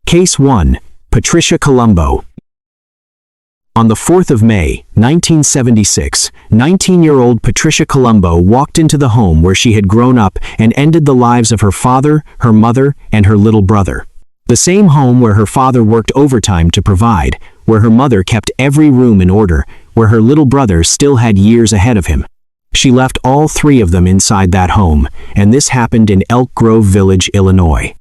Case 1. Patricia Colombo. On the 4th of May, 1976, 19-year-old Patricia Colombo walked into the home where she had grown up and ended the lives of her father, her mother, and her little brother. The same home where her father worked overtime to provide, where her mother kept every room in order, where her little brother still had years ahead of him. She left all three of them inside that home, and this happened in Elk Grove Village, Illinois.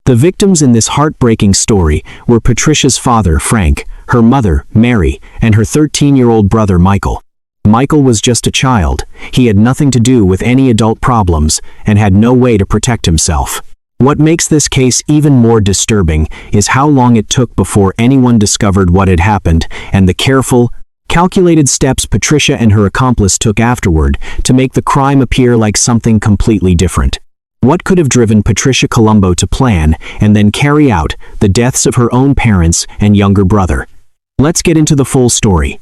The victims in this heartbreaking story were Patricia's father, Frank, her mother, Mary, and her 13-year-old brother, Michael. Michael was just a child. He had nothing to do with any adult problems and had no way to protect himself. What makes this case even more disturbing is how long it took before anyone discovered what had happened and the careful, calculated steps Patricia and her accomplice took afterward to make the crime appear like something completely different. What could have driven Patricia Colombo to plan and then carry out the deaths of her own parents and younger brother? Let's get into the full story.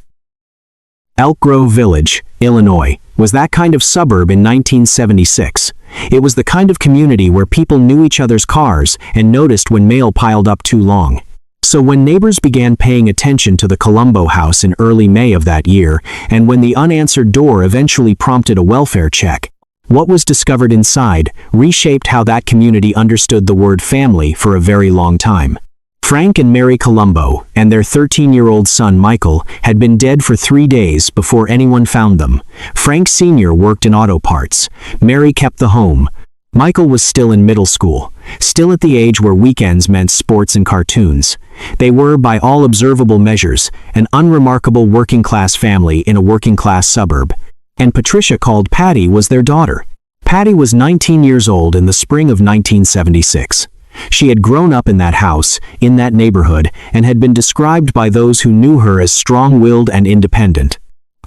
Elk Grove Village, Illinois, was that kind of suburb in 1976. It was the kind of community where people knew each other's cars and noticed when mail piled up too long. So when neighbors began paying attention to the Colombo house in early May of that year, and when the unanswered door eventually prompted a welfare check, what was discovered inside reshaped how that community understood the word family for a very long time. Frank and Mary Colombo and their 13-year-old son Michael had been dead for 3 days before anyone found them. Frank Sr. worked in auto parts. Mary kept the home. Michael was still in middle school, still at the age where weekends meant sports and cartoons. They were, by all observable measures, an unremarkable working-class family in a working-class suburb. And Patricia, called Patty, was their daughter. Patty was 19 years old in the spring of 1976. She had grown up in that house, in that neighborhood, and had been described by those who knew her as strong-willed and independent.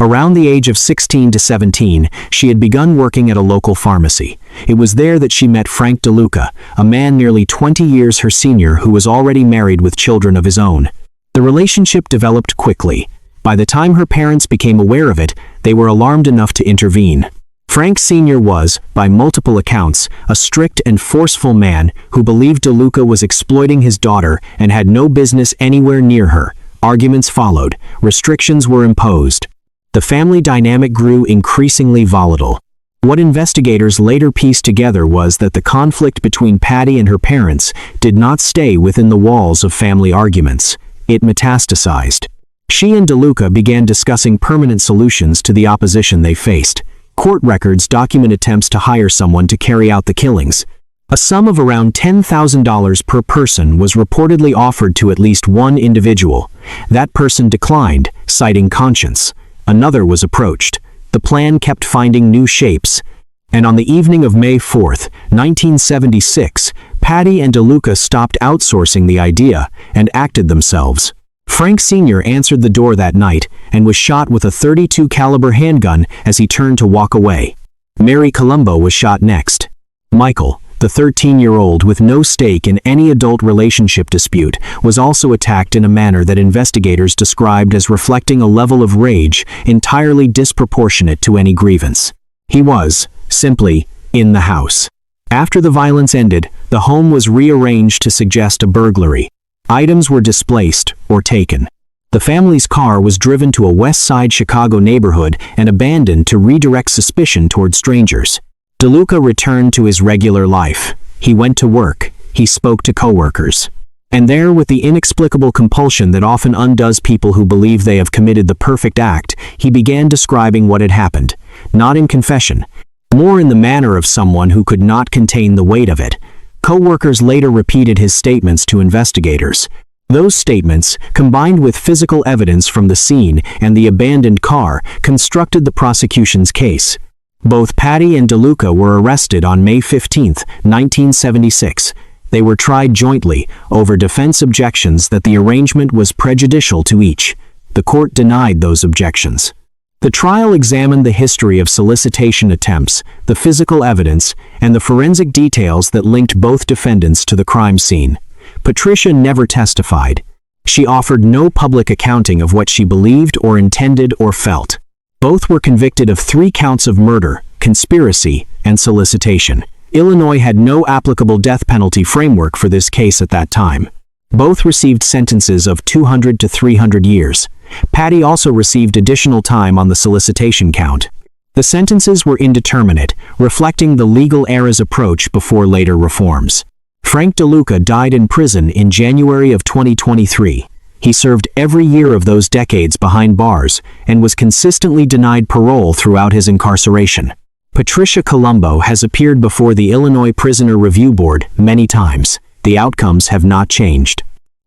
Around the age of 16 to 17, she had begun working at a local pharmacy. It was there that she met Frank DeLuca, a man nearly 20 years her senior who was already married with children of his own. The relationship developed quickly. By the time her parents became aware of it, they were alarmed enough to intervene. Frank Sr. was, by multiple accounts, a strict and forceful man who believed DeLuca was exploiting his daughter and had no business anywhere near her. Arguments followed. Restrictions were imposed. The family dynamic grew increasingly volatile. What investigators later pieced together was that the conflict between Patty and her parents did not stay within the walls of family arguments. It metastasized. She and DeLuca began discussing permanent solutions to the opposition they faced. Court records document attempts to hire someone to carry out the killings. A sum of around $10,000 per person was reportedly offered to at least one individual. That person declined, citing conscience. Another was approached. The plan kept finding new shapes. And on the evening of May 4, 1976, Patty and DeLuca stopped outsourcing the idea and acted themselves. Frank Sr. answered the door that night and was shot with a .32 caliber handgun as he turned to walk away. Mary Colombo was shot next. Michael, the 13-year-old with no stake in any adult relationship dispute, was also attacked in a manner that investigators described as reflecting a level of rage entirely disproportionate to any grievance. He was, simply, in the house. After the violence ended, the home was rearranged to suggest a burglary. Items were displaced or taken. The family's car was driven to a West Side Chicago neighborhood and abandoned to redirect suspicion toward strangers. DeLuca returned to his regular life. He went to work. He spoke to coworkers. And there, with the inexplicable compulsion that often undoes people who believe they have committed the perfect act, he began describing what had happened, not in confession, more in the manner of someone who could not contain the weight of it. Co-workers later repeated his statements to investigators. Those statements, combined with physical evidence from the scene and the abandoned car, constructed the prosecution's case. Both Patty and DeLuca were arrested on May 15, 1976. They were tried jointly over defense objections that the arrangement was prejudicial to each. The court denied those objections. The trial examined the history of solicitation attempts, the physical evidence, and the forensic details that linked both defendants to the crime scene. Patricia never testified. She offered no public accounting of what she believed or intended or felt. Both were convicted of 3 counts of murder, conspiracy, and solicitation. Illinois had no applicable death penalty framework for this case at that time. Both received sentences of 200 to 300 years. Patty also received additional time on the solicitation count. The sentences were indeterminate, reflecting the legal era's approach before later reforms. Frank DeLuca died in prison in January of 2023. He served every year of those decades behind bars and was consistently denied parole throughout his incarceration. Patricia Colombo has appeared before the Illinois Prisoner Review Board many times. The outcomes have not changed.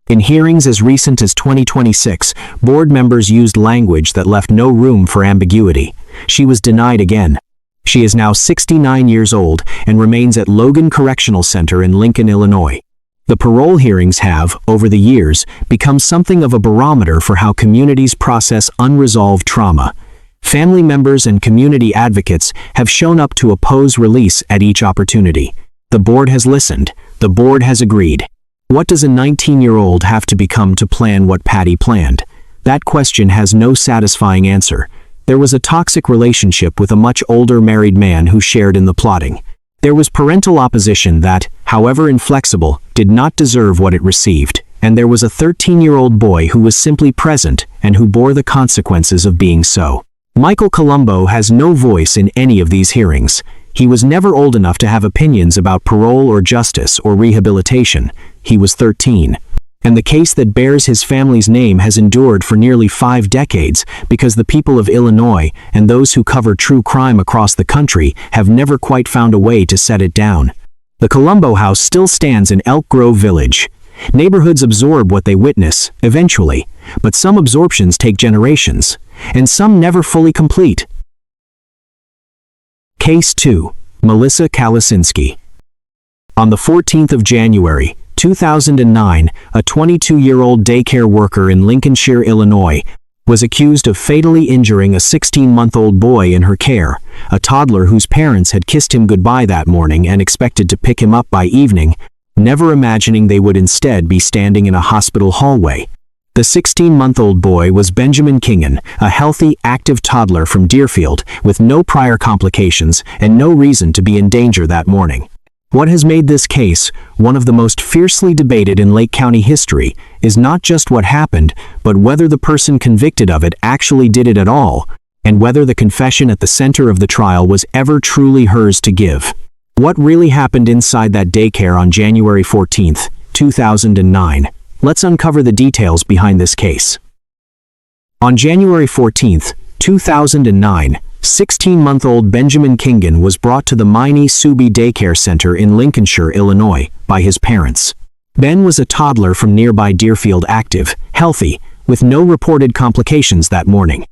In hearings as recent as 2026, board members used language that left no room for ambiguity. She was denied again. She is now 69 years old and remains at Logan Correctional Center in Lincoln, Illinois. The parole hearings have, over the years, become something of a barometer for how communities process unresolved trauma. Family members and community advocates have shown up to oppose release at each opportunity. The board has listened. The board has agreed. What does a 19-year-old have to become to plan what Patty planned? That question has no satisfying answer. There was a toxic relationship with a much older married man who shared in the plotting. There was parental opposition that, however inflexible, did not deserve what it received. And there was a 13-year-old boy who was simply present and who bore the consequences of being so. Michael Colombo has no voice in any of these hearings. He was never old enough to have opinions about parole or justice or rehabilitation. He was 13. And the case that bears his family's name has endured for nearly 5 decades because the people of Illinois and those who cover true crime across the country have never quite found a way to set it down. The Colombo house still stands in Elk Grove Village. Neighborhoods absorb what they witness, eventually, but some absorptions take generations, and some never fully complete. Case 2. Melissa Kalasinski. On the 14th of January, 2009, a 22-year-old daycare worker in Lincolnshire, Illinois, was accused of fatally injuring a 16-month-old boy in her care, a toddler whose parents had kissed him goodbye that morning and expected to pick him up by evening, never imagining they would instead be standing in a hospital hallway. The 16-month-old boy was Benjamin Kingan, a healthy, active toddler from Deerfield, with no prior complications and no reason to be in danger that morning. What has made this case one of the most fiercely debated in Lake County history is not just what happened, but whether the person convicted of it actually did it at all, and whether the confession at the center of the trial was ever truly hers to give. What really happened inside that daycare on January 14, 2009? Let's uncover the details behind this case. On January 14, 2009, 16-month-old Benjamin Kingan was brought to the Miney Subi Daycare Center in Lincolnshire, Illinois, by his parents. Ben was a toddler from nearby Deerfield, active, healthy, with no reported complications that morning.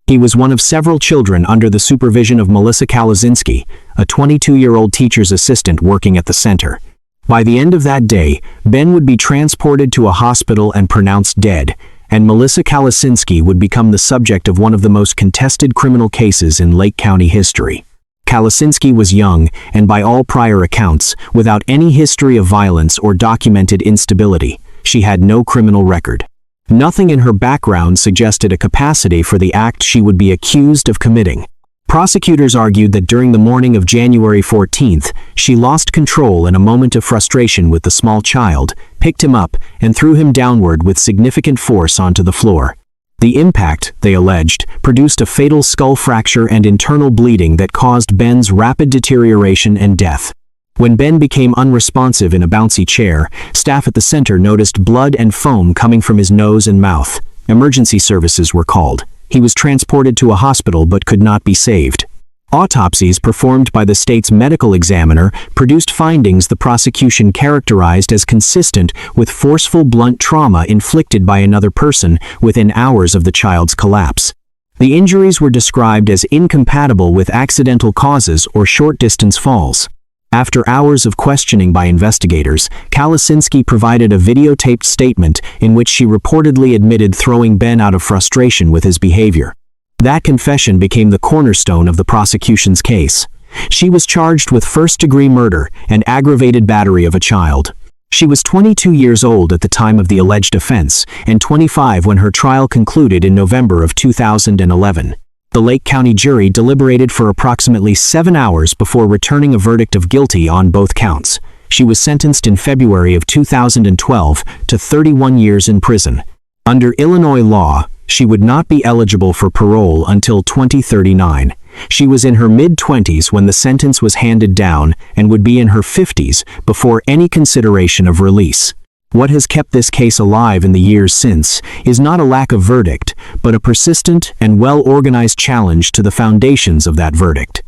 He was one of several children under the supervision of Melissa Kalasinski, a 22-year-old teacher's assistant working at the center. By the end of that day, Ben would be transported to a hospital and pronounced dead, and Melissa Kalasinski would become the subject of one of the most contested criminal cases in Lake County history. Kalasinski was young and, by all prior accounts, without any history of violence or documented instability. She had no criminal record. Nothing in her background suggested a capacity for the act she would be accused of committing. Prosecutors argued that during the morning of January 14th, she lost control in a moment of frustration with the small child, picked him up, and threw him downward with significant force onto the floor. The impact, they alleged, produced a fatal skull fracture and internal bleeding that caused Ben's rapid deterioration and death. When Ben became unresponsive in a bouncy chair, staff at the center noticed blood and foam coming from his nose and mouth. Emergency services were called. He was transported to a hospital but could not be saved. Autopsies performed by the state's medical examiner produced findings the prosecution characterized as consistent with forceful blunt trauma inflicted by another person within hours of the child's collapse. The injuries were described as incompatible with accidental causes or short-distance falls. After hours of questioning by investigators, Kalasinski provided a videotaped statement in which she reportedly admitted throwing Ben out of frustration with his behavior. That confession became the cornerstone of the prosecution's case. She was charged with first-degree murder and aggravated battery of a child. She was 22 years old at the time of the alleged offense and 25 when her trial concluded in November of 2011. The Lake County jury deliberated for approximately 7 hours before returning a verdict of guilty on both counts. She was sentenced in February of 2012 to 31 years in prison. Under Illinois law, she would not be eligible for parole until 2039. She was in her mid-20s when the sentence was handed down and would be in her 50s before any consideration of release. What has kept this case alive in the years since is not a lack of verdict, but a persistent and well-organized challenge to the foundations of that verdict.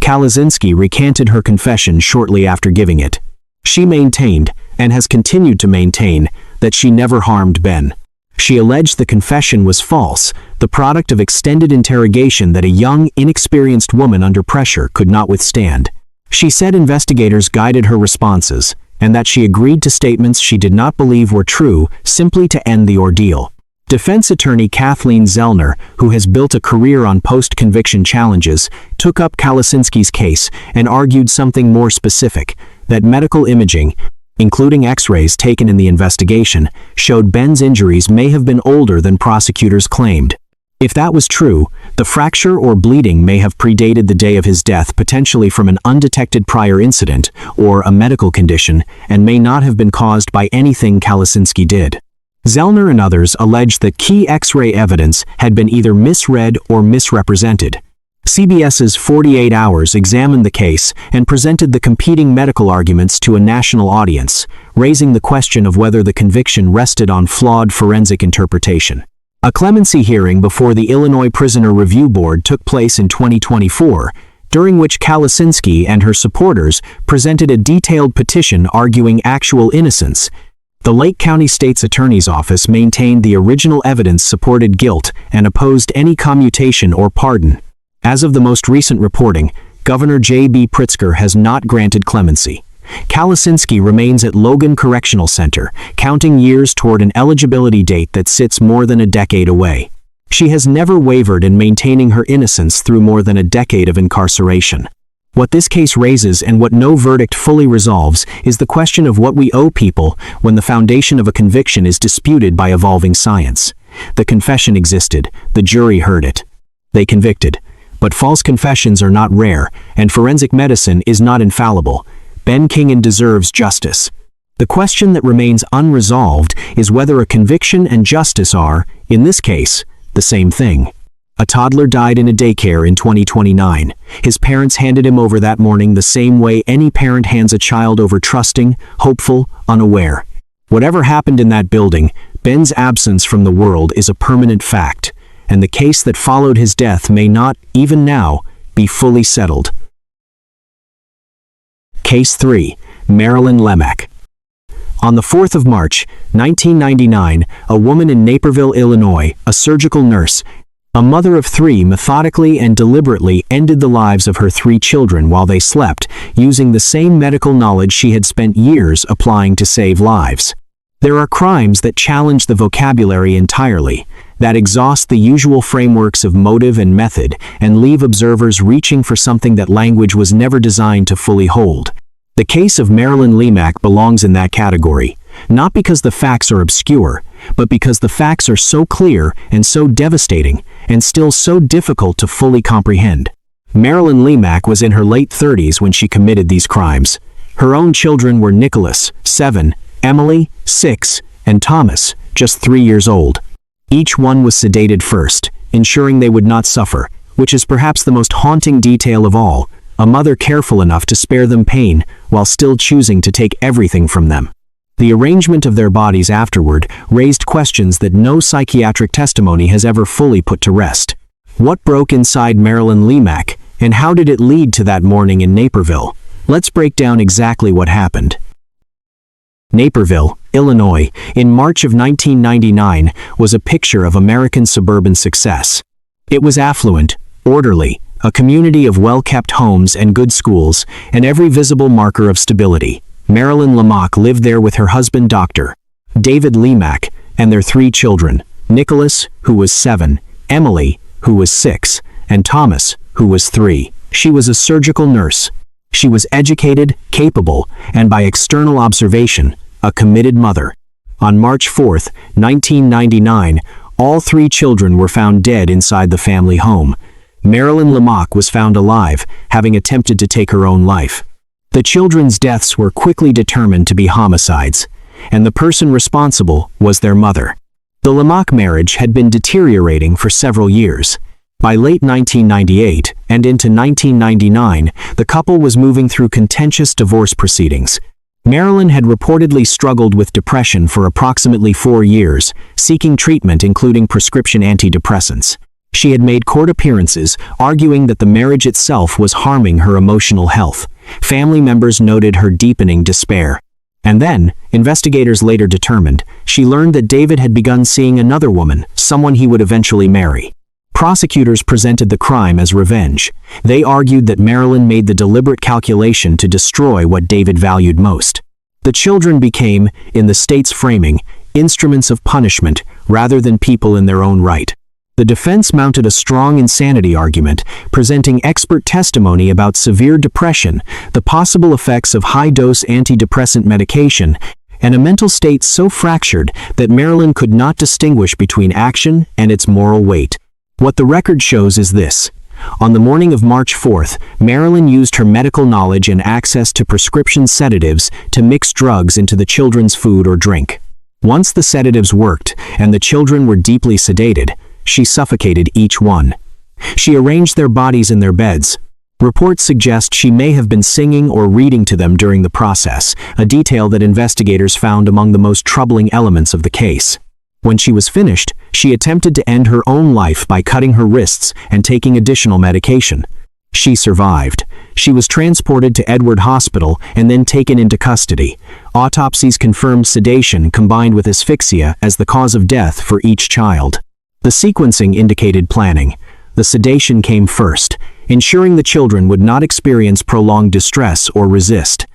Kalasinski recanted her confession shortly after giving it. She maintained, and has continued to maintain, that she never harmed Ben. She alleged the confession was false, the product of extended interrogation that a young, inexperienced woman under pressure could not withstand. She said investigators guided her responses, and that she agreed to statements she did not believe were true simply to end the ordeal. Defense attorney Kathleen Zellner, who has built a career on post-conviction challenges, took up Kalasinski's case and argued something more specific, that medical imaging, including X-rays taken in the investigation, showed Ben's injuries may have been older than prosecutors claimed. If that was true, the fracture or bleeding may have predated the day of his death, potentially from an undetected prior incident or a medical condition, and may not have been caused by anything Kalasinski did. Zellner and others alleged that key X-ray evidence had been either misread or misrepresented. CBS's 48 Hours examined the case and presented the competing medical arguments to a national audience, raising the question of whether the conviction rested on flawed forensic interpretation. A clemency hearing before the Illinois Prisoner Review Board took place in 2024, during which Kalasinski and her supporters presented a detailed petition arguing actual innocence. The Lake County State's Attorney's Office maintained the original evidence supported guilt and opposed any commutation or pardon. As of the most recent reporting, Governor J.B. Pritzker has not granted clemency. Kalasinski remains at Logan Correctional Center, counting years toward an eligibility date that sits more than a decade away. She has never wavered in maintaining her innocence through more than a decade of incarceration. What this case raises, and what no verdict fully resolves, is the question of what we owe people when the foundation of a conviction is disputed by evolving science. The confession existed, the jury heard it. They convicted. But false confessions are not rare, and forensic medicine is not infallible. Ben Kingen deserves justice. The question that remains unresolved is whether a conviction and justice are, in this case, the same thing. A toddler died in a daycare in 2029. His parents handed him over that morning the same way any parent hands a child over, trusting, hopeful, unaware. Whatever happened in that building, Ben's absence from the world is a permanent fact, and the case that followed his death may not, even now, be fully settled. Case 3. Marilyn Lemack. On the 4th of March, 1999, a woman in Naperville, Illinois, a surgical nurse, a mother of 3, methodically and deliberately ended the lives of her 3 children while they slept, using the same medical knowledge she had spent years applying to save lives. There are crimes that challenge the vocabulary entirely, that exhaust the usual frameworks of motive and method, and leave observers reaching for something that language was never designed to fully hold. The case of Marilyn Lemack belongs in that category, not because the facts are obscure, but because the facts are so clear and so devastating, and still so difficult to fully comprehend. Marilyn Lemack was in her late 30s when she committed these crimes. Her own children were Nicholas, 7, Emily, 6, and Thomas, just 3 years old. Each one was sedated first, ensuring they would not suffer, which is perhaps the most haunting detail of all, a mother careful enough to spare them pain while still choosing to take everything from them. The arrangement of their bodies afterward raised questions that no psychiatric testimony has ever fully put to rest. What broke inside Marilyn Lemack, and how did it lead to that morning in Naperville? Let's break down exactly what happened. Naperville, Illinois, in March of 1999, was a picture of American suburban success. It was affluent, orderly, a community of well-kept homes and good schools, and every visible marker of stability. Marilyn Lemack lived there with her husband, Dr. David Lemack, and their 3 children, Nicholas, who was 7, Emily, who was 6, and Thomas, who was 3. She was a surgical nurse. She was educated, capable, and by external observation, a committed mother. On March 4, 1999, all 3 children were found dead inside the family home. Marilyn Lemack was found alive, having attempted to take her own life. The children's deaths were quickly determined to be homicides, and the person responsible was their mother. The Lemaque marriage had been deteriorating for several years. By late 1998 and into 1999, the couple was moving through contentious divorce proceedings. Marilyn had reportedly struggled with depression for approximately 4 years, seeking treatment including prescription antidepressants. She had made court appearances, arguing that the marriage itself was harming her emotional health. Family members noted her deepening despair. And then, investigators later determined, she learned that David had begun seeing another woman, someone he would eventually marry. Prosecutors presented the crime as revenge. They argued that Marilyn made the deliberate calculation to destroy what David valued most. The children became, in the state's framing, instruments of punishment rather than people in their own right. The defense mounted a strong insanity argument, presenting expert testimony about severe depression, the possible effects of high-dose antidepressant medication, and a mental state so fractured that Marilyn could not distinguish between action and its moral weight. What the record shows is this. On the morning of March 4th, Marilyn used her medical knowledge and access to prescription sedatives to mix drugs into the children's food or drink. Once the sedatives worked and the children were deeply sedated, she suffocated each one. She arranged their bodies in their beds. Reports suggest she may have been singing or reading to them during the process, a detail that investigators found among the most troubling elements of the case. When she was finished, she attempted to end her own life by cutting her wrists and taking additional medication. She survived. She was transported to Edward Hospital and then taken into custody. Autopsies confirmed sedation combined with asphyxia as the cause of death for each child. The sequencing indicated planning. The sedation came first, ensuring the children would not experience prolonged distress or resist.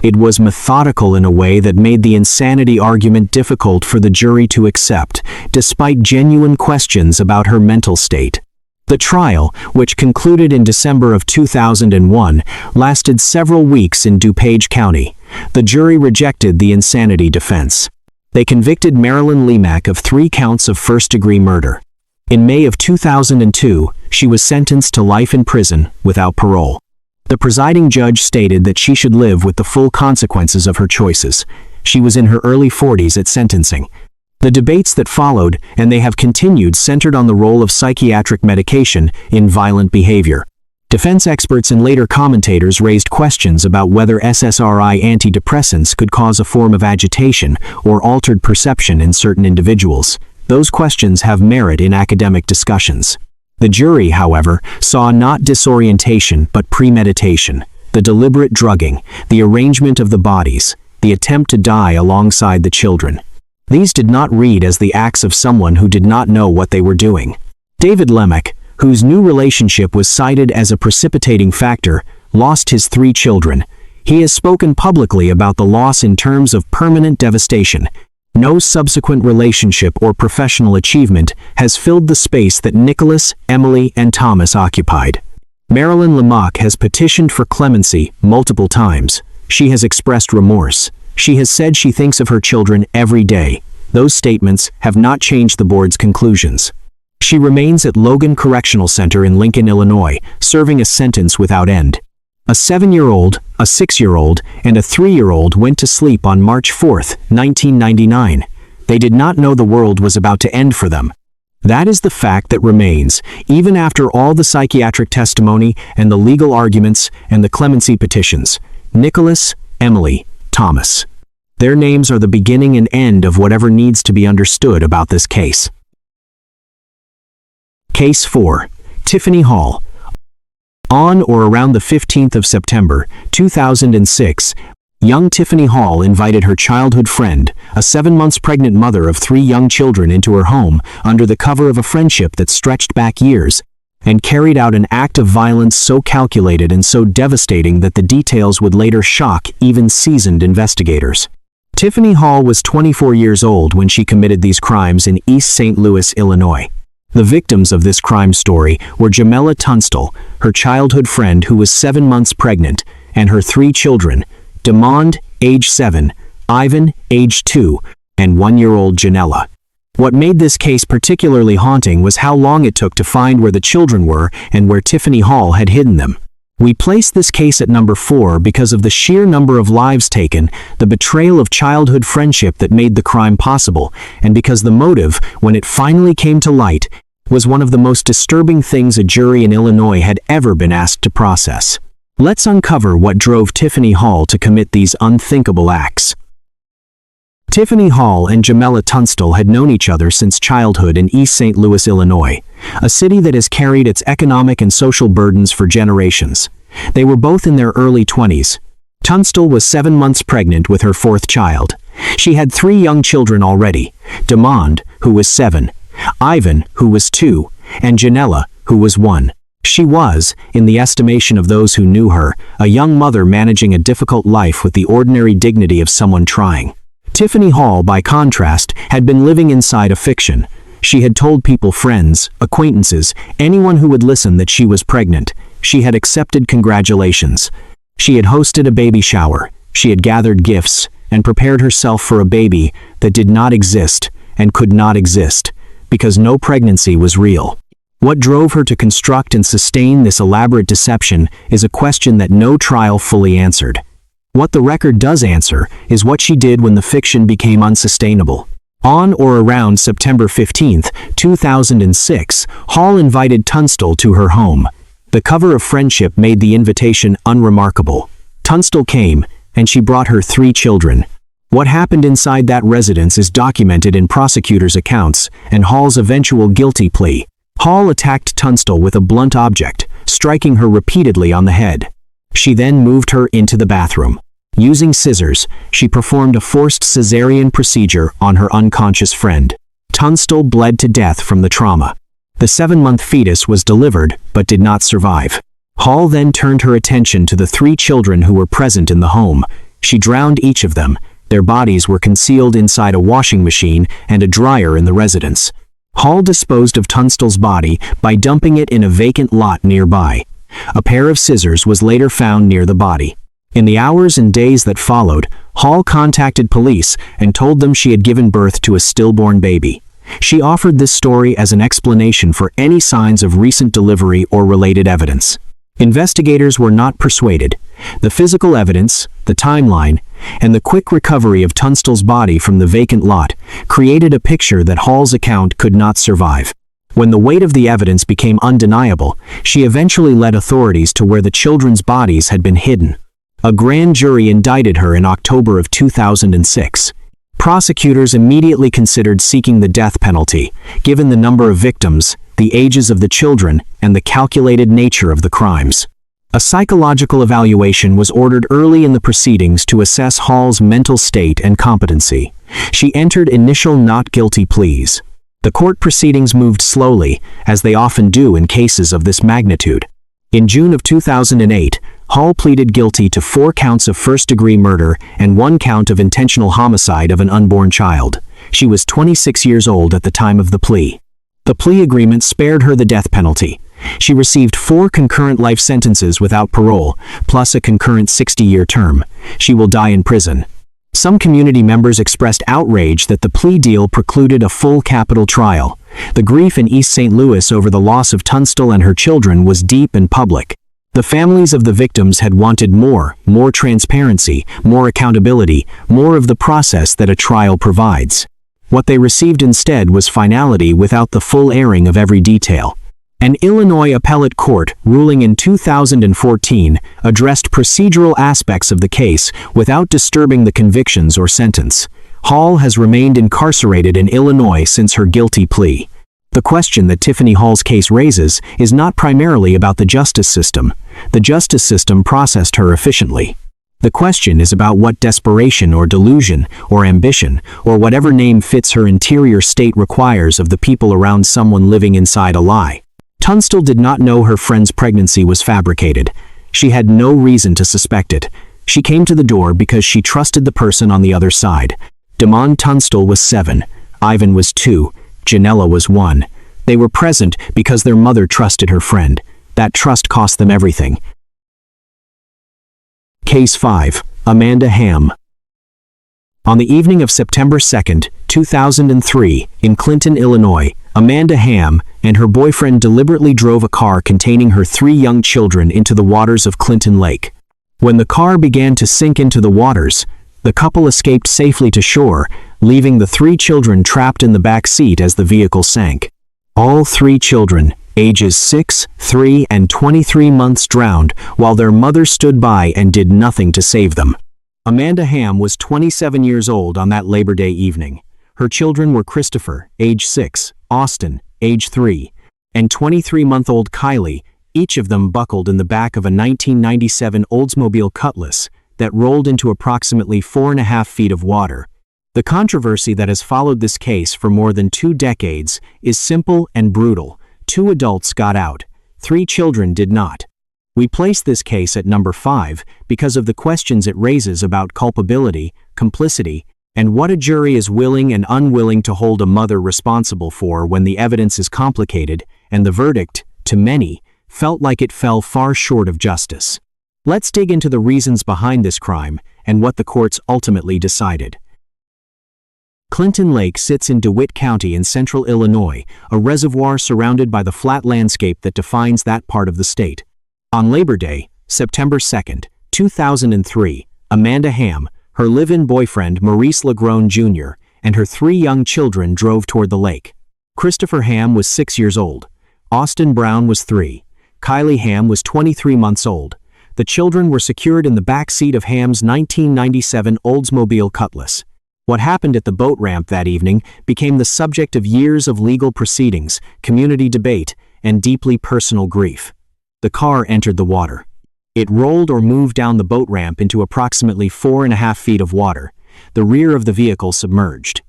It was methodical in a way that made the insanity argument difficult for the jury to accept, despite genuine questions about her mental state. The trial, which concluded in December of 2001, lasted several weeks in DuPage County. The jury rejected the insanity defense. They convicted Marilyn Lemaque of 3 counts of first-degree murder. In May of 2002, she was sentenced to life in prison without parole. The presiding judge stated that she should live with the full consequences of her choices. She was in her early 40s at sentencing. The debates that followed, and they have continued, centered on the role of psychiatric medication in violent behavior. Defense experts and later commentators raised questions about whether SSRI antidepressants could cause a form of agitation or altered perception in certain individuals. Those questions have merit in academic discussions. The jury, however, saw not disorientation but premeditation, the deliberate drugging, the arrangement of the bodies, the attempt to die alongside the children. These did not read as the acts of someone who did not know what they were doing. David Lemaque, whose new relationship was cited as a precipitating factor, lost his 3 children. He has spoken publicly about the loss in terms of permanent devastation. No subsequent relationship or professional achievement has filled the space that Nicholas, Emily, and Thomas occupied. Marilyn Lemaque has petitioned for clemency multiple times. She has expressed remorse. She has said she thinks of her children every day. Those statements have not changed the board's conclusions. She remains at Logan Correctional Center in Lincoln, Illinois, serving a sentence without end. A 7-year-old, a 6-year-old, and a 3-year-old went to sleep on March 4, 1999. They did not know the world was about to end for them. That is the fact that remains, even after all the psychiatric testimony and the legal arguments and the clemency petitions. Nicholas, Emily, Thomas. Their names are the beginning and end of whatever needs to be understood about this case. Case 4. Tiffany Hall. On or around the 15th of September, 2006, young Tiffany Hall invited her childhood friend, a 7 months pregnant mother of 3 young children, into her home under the cover of a friendship that stretched back years, and carried out an act of violence so calculated and so devastating that the details would later shock even seasoned investigators. Tiffany Hall was 24 years old when she committed these crimes in East St. Louis, Illinois. The victims of this crime story were Jamela Tunstall, her childhood friend who was 7 months pregnant, and her 3 children, Demond, age 7, Ivan, age 2, and 1-year-old Janella. What made this case particularly haunting was how long it took to find where the children were and where Tiffany Hall had hidden them. We place this case at number 4 because of the sheer number of lives taken, the betrayal of childhood friendship that made the crime possible, and because the motive, when it finally came to light, was one of the most disturbing things a jury in Illinois had ever been asked to process. Let's uncover what drove Tiffany Hall to commit these unthinkable acts. Tiffany Hall and Jamela Tunstall had known each other since childhood in East St. Louis, Illinois, a city that has carried its economic and social burdens for generations. They were both in their early 20s. Tunstall was 7 months pregnant with her 4th child. She had 3 young children already: Demond, who was 7, Ivan, who was 2, and Janella, who was 1. She was, in the estimation of those who knew her, a young mother managing a difficult life with the ordinary dignity of someone trying. Tiffany Hall, by contrast, had been living inside a fiction. She had told people, friends, acquaintances, anyone who would listen, that she was pregnant. She had accepted congratulations. She had hosted a baby shower. She had gathered gifts and prepared herself for a baby that did not exist and could not exist, because no pregnancy was real. What drove her to construct and sustain this elaborate deception is a question that no trial fully answered. What the record does answer is what she did when the fiction became unsustainable. On or around September 15, 2006, Hall invited Tunstall to her home. The cover of friendship made the invitation unremarkable. Tunstall came, and she brought her 3 children. What happened inside that residence is documented in prosecutors' accounts and Hall's eventual guilty plea. Hall attacked Tunstall with a blunt object, striking her repeatedly on the head. She then moved her into the bathroom. Using scissors, she performed a forced cesarean procedure on her unconscious friend. Tunstall bled to death from the trauma. The 7-month fetus was delivered, but did not survive. Hall then turned her attention to the 3 children who were present in the home. She drowned each of them. Their bodies were concealed inside a washing machine and a dryer in the residence. Hall disposed of Tunstall's body by dumping it in a vacant lot nearby. A pair of scissors was later found near the body. In the hours and days that followed, Hall contacted police and told them she had given birth to a stillborn baby. She offered this story as an explanation for any signs of recent delivery or related evidence. Investigators were not persuaded. The physical evidence, the timeline, and the quick recovery of Tunstall's body from the vacant lot created a picture that Hall's account could not survive. When the weight of the evidence became undeniable, she eventually led authorities to where the children's bodies had been hidden. A grand jury indicted her in October of 2006. Prosecutors immediately considered seeking the death penalty, given the number of victims, the ages of the children, and the calculated nature of the crimes. A psychological evaluation was ordered early in the proceedings to assess Hall's mental state and competency. She entered initial not guilty pleas. The court proceedings moved slowly, as they often do in cases of this magnitude. In June of 2008, Hall pleaded guilty to 4 counts of first-degree murder and 1 count of intentional homicide of an unborn child. She was 26 years old at the time of the plea. The plea agreement spared her the death penalty. She received 4 concurrent life sentences without parole, plus a concurrent 60-year term. She will die in prison. Some community members expressed outrage that the plea deal precluded a full capital trial. The grief in East St. Louis over the loss of Tunstall and her children was deep and public. The families of the victims had wanted more transparency, more accountability, more of the process that a trial provides. What they received instead was finality without the full airing of every detail. An Illinois appellate court, ruling in 2014, addressed procedural aspects of the case without disturbing the convictions or sentence. Hall has remained incarcerated in Illinois since her guilty plea. The question that Tiffany Hall's case raises is not primarily about the justice system. The justice system processed her efficiently. The question is about what desperation or delusion or ambition or whatever name fits her interior state requires of the people around someone living inside a lie. Tunstall did not know her friend's pregnancy was fabricated. She had no reason to suspect it. She came to the door because she trusted the person on the other side. Demond Tunstall was 7. Ivan was 2. Janella was 1. They were present because their mother trusted her friend. That trust cost them everything. Case 5. Amanda Hamm. On the evening of September 2, 2003, in Clinton, Illinois, Amanda Hamm, and her boyfriend deliberately drove a car containing her 3 young children into the waters of Clinton Lake. When the car began to sink into the waters, the couple escaped safely to shore, leaving the 3 children trapped in the back seat as the vehicle sank. All 3 children, ages 6, 3, and 23 months, drowned, while their mother stood by and did nothing to save them. Amanda Ham was 27 years old on that Labor Day evening. Her children were Christopher, age 6, Austin, age 3, and 23-month-old Kylie, each of them buckled in the back of a 1997 Oldsmobile Cutlass that rolled into approximately 4.5 feet of water. The controversy that has followed this case for more than 2 decades is simple and brutal. 2 adults got out, 3 children did not. We place this case at number 5 because of the questions it raises about culpability, complicity, and what a jury is willing and unwilling to hold a mother responsible for when the evidence is complicated and the verdict, to many, felt like it fell far short of justice. Let's dig into the reasons behind this crime and what the courts ultimately decided. Clinton Lake sits in DeWitt County in central Illinois, a reservoir surrounded by the flat landscape that defines that part of the state. On Labor Day, September 2, 2003, Amanda Ham, her live-in boyfriend Maurice LaGrone Jr., and her 3 young children drove toward the lake. Christopher Ham was 6 years old. Austin Brown was 3. Kylie Ham was 23 months old. The children were secured in the back seat of Ham's 1997 Oldsmobile Cutlass. What happened at the boat ramp that evening became the subject of years of legal proceedings, community debate, and deeply personal grief. The car entered the water. It rolled or moved down the boat ramp into approximately 4.5 feet of water. The rear of the vehicle submerged.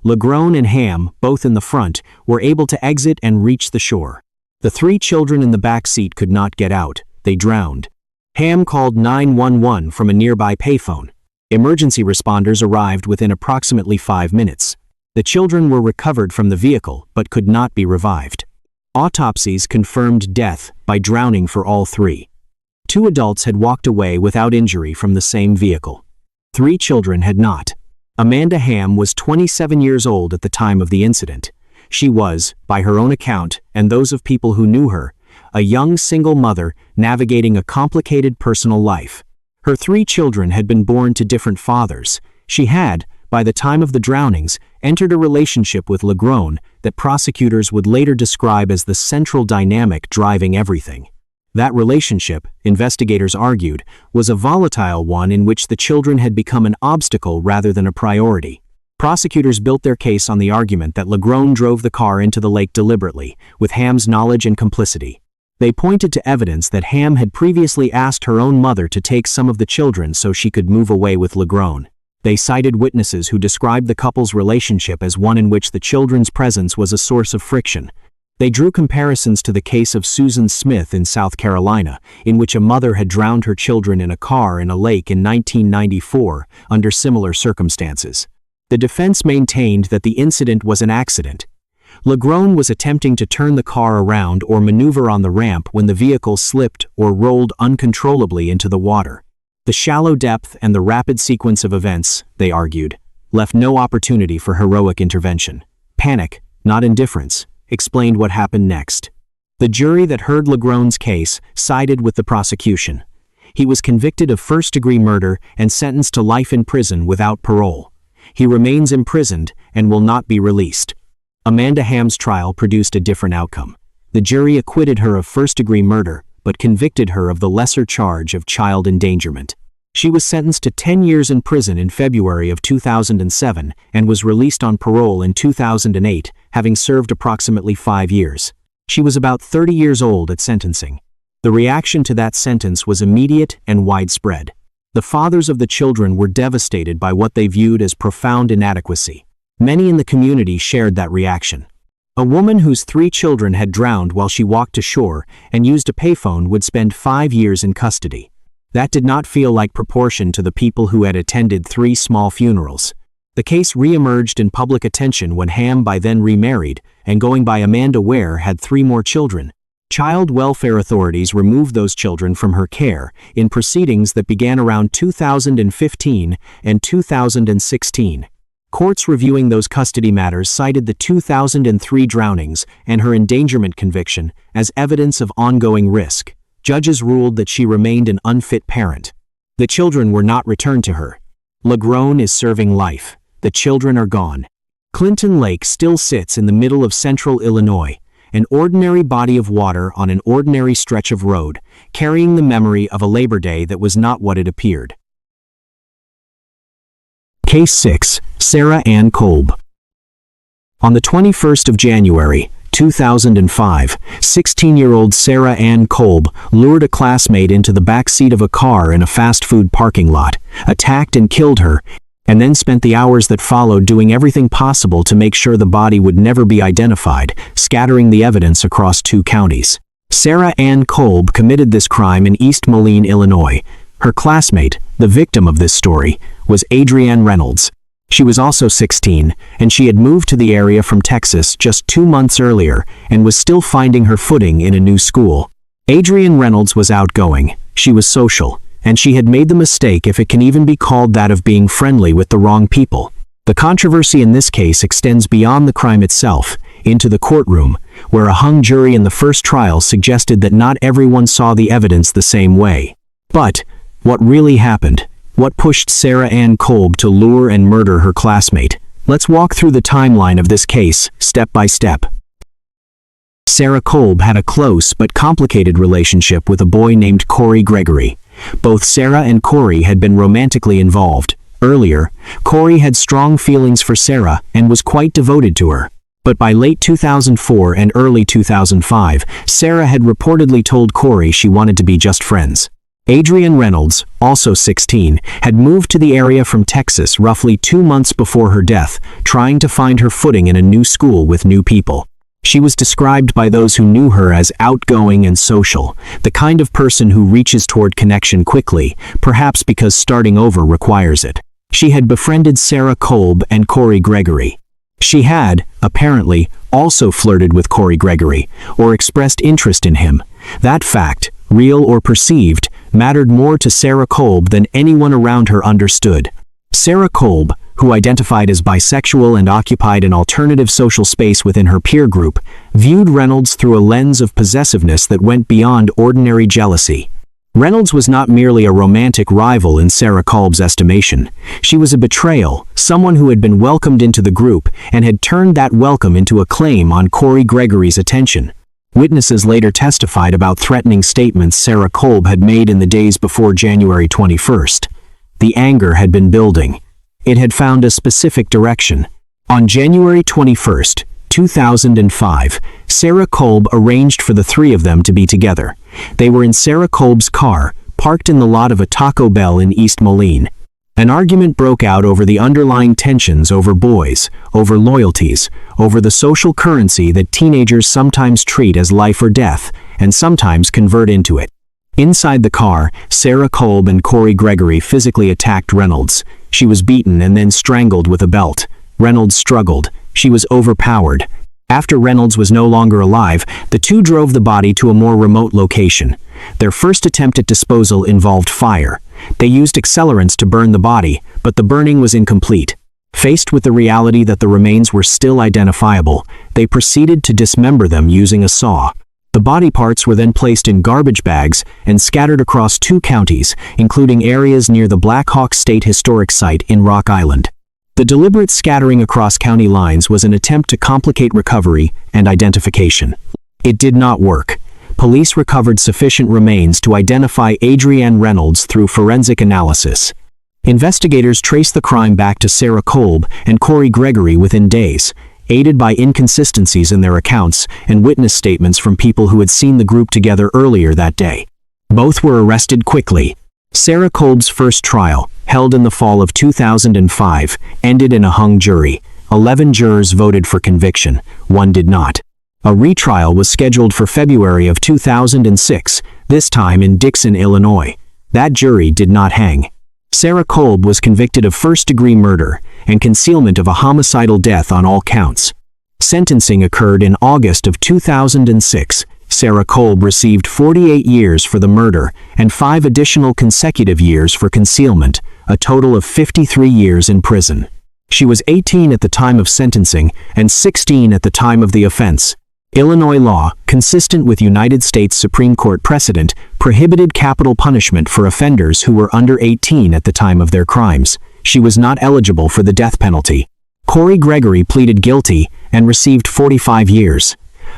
LaGrone and Ham, both in the front, were able to exit and reach the shore. The 3 children in the back seat could not get out. They drowned. Ham called 911 from a nearby payphone. Emergency responders arrived within approximately 5 minutes. The children were recovered from the vehicle but could not be revived. Autopsies confirmed death by drowning for all 3. 2 adults had walked away without injury from the same vehicle. 3 children had not. Amanda Ham was 27 years old at the time of the incident. She was, by her own account and those of people who knew her, a young single mother navigating a complicated personal life. Her 3 children had been born to different fathers. She had, by the time of the drownings, entered a relationship with LaGrone that prosecutors would later describe as the central dynamic driving everything. That relationship, investigators argued, was a volatile one in which the children had become an obstacle rather than a priority. Prosecutors built their case on the argument that LaGrone drove the car into the lake deliberately, with Ham's knowledge and complicity. They pointed to evidence that Ham had previously asked her own mother to take some of the children so she could move away with LaGrone. They cited witnesses who described the couple's relationship as one in which the children's presence was a source of friction. They drew comparisons to the case of Susan Smith in South Carolina, in which a mother had drowned her children in a car in a lake in 1994 under similar circumstances. The defense maintained that the incident was an accident. LaGrone was attempting to turn the car around or maneuver on the ramp when the vehicle slipped or rolled uncontrollably into the water. The shallow depth and the rapid sequence of events, they argued, left no opportunity for heroic intervention. Panic, not indifference, explained what happened next. The jury that heard LaGrone's case sided with the prosecution. He was convicted of first-degree murder and sentenced to life in prison without parole. He remains imprisoned and will not be released. Amanda Ham's trial produced a different outcome. The jury acquitted her of first-degree murder, but convicted her of the lesser charge of child endangerment. She was sentenced to 10 years in prison in February of 2007 and was released on parole in 2008, having served approximately 5 years. She was about 30 years old at sentencing. The reaction to that sentence was immediate and widespread. The fathers of the children were devastated by what they viewed as profound inadequacy. Many in the community shared that reaction. A woman whose 3 children had drowned while she walked to shore and used a payphone would spend 5 years in custody. That did not feel like proportion to the people who had attended 3 small funerals. The case re-emerged in public attention when Ham by then remarried and going by Amanda Ware had 3 more children. Child welfare authorities removed those children from her care in proceedings that began around 2015 and 2016. Courts reviewing those custody matters cited the 2003 drownings and her endangerment conviction as evidence of ongoing risk. Judges ruled that she remained an unfit parent. The children were not returned to her. LaGrone is serving life. The children are gone. Clinton Lake still sits in the middle of central Illinois, an ordinary body of water on an ordinary stretch of road, carrying the memory of a Labor Day that was not what it appeared. Case 6. Sarah Ann Kolb. On the 21st of January, 2005, 16-year-old Sarah Ann Kolb lured a classmate into the back seat of a car in a fast food parking lot, attacked and killed her, and then spent the hours that followed doing everything possible to make sure the body would never be identified, scattering the evidence across 2 counties. Sarah Ann Kolb committed this crime in East Moline, Illinois. Her classmate, the victim of this story, was Adrienne Reynolds. She was also 16, and she had moved to the area from Texas just 2 months earlier and was still finding her footing in a new school. Adrienne Reynolds was outgoing, she was social, and she had made the mistake, if it can even be called that, of being friendly with the wrong people. The controversy in this case extends beyond the crime itself, into the courtroom, where a hung jury in the first trial suggested that not everyone saw the evidence the same way. But what really happened? What pushed Sarah Ann Kolb to lure and murder her classmate? Let's walk through the timeline of this case, step by step. Sarah Kolb had a close but complicated relationship with a boy named Corey Gregory. Both Sarah and Corey had been romantically involved. Earlier, Corey had strong feelings for Sarah and was quite devoted to her. But by late 2004 and early 2005, Sarah had reportedly told Corey she wanted to be just friends. Adrienne Reynolds, also 16, had moved to the area from Texas roughly 2 months before her death, trying to find her footing in a new school with new people. She was described by those who knew her as outgoing and social, the kind of person who reaches toward connection quickly, perhaps because starting over requires it. She had befriended Sarah Kolb and Corey Gregory. She had, apparently, also flirted with Corey Gregory, or expressed interest in him. That fact, real or perceived, mattered more to Sarah Kolb than anyone around her understood. Sarah Kolb, who identified as bisexual and occupied an alternative social space within her peer group, viewed Reynolds through a lens of possessiveness that went beyond ordinary jealousy. Reynolds was not merely a romantic rival in Sarah Kolb's estimation. She was a betrayal, someone who had been welcomed into the group and had turned that welcome into a claim on Corey Gregory's attention. Witnesses later testified about threatening statements Sarah Kolb had made in the days before January 21st. The anger had been building. It had found a specific direction. On January 21st, 2005, Sarah Kolb arranged for the 3 of them to be together. They were in Sarah Kolb's car, parked in the lot of a Taco Bell in East Moline. An argument broke out over the underlying tensions over boys, over loyalties, over the social currency that teenagers sometimes treat as life or death, and sometimes convert into it. Inside the car, Sarah Kolb and Corey Gregory physically attacked Reynolds. She was beaten and then strangled with a belt. Reynolds struggled. She was overpowered. After Reynolds was no longer alive, the 2 drove the body to a more remote location. Their first attempt at disposal involved fire. They used accelerants to burn the body, but the burning was incomplete. Faced with the reality that the remains were still identifiable, they proceeded to dismember them using a saw. The body parts were then placed in garbage bags and scattered across 2 counties, including areas near the Black Hawk State Historic Site in Rock Island. The deliberate scattering across county lines was an attempt to complicate recovery and identification. It did not work. Police recovered sufficient remains to identify Adrienne Reynolds through forensic analysis. Investigators traced the crime back to Sarah Kolb and Corey Gregory within days, aided by inconsistencies in their accounts and witness statements from people who had seen the group together earlier that day. Both were arrested quickly. Sarah Kolb's first trial, held in the fall of 2005, ended in a hung jury. 11 jurors voted for conviction, 1 did not. A retrial was scheduled for February of 2006, this time in Dixon, Illinois. That jury did not hang. Sarah Kolb was convicted of first-degree murder and concealment of a homicidal death on all counts. Sentencing occurred in August of 2006. Sarah Kolb received 48 years for the murder and 5 additional consecutive years for concealment, a total of 53 years in prison. She was 18 at the time of sentencing and 16 at the time of the offense. Illinois law, consistent with United States Supreme Court precedent, prohibited capital punishment for offenders who were under 18 at the time of their crimes. She was not eligible for the death penalty. Corey Gregory pleaded guilty and received 45 years.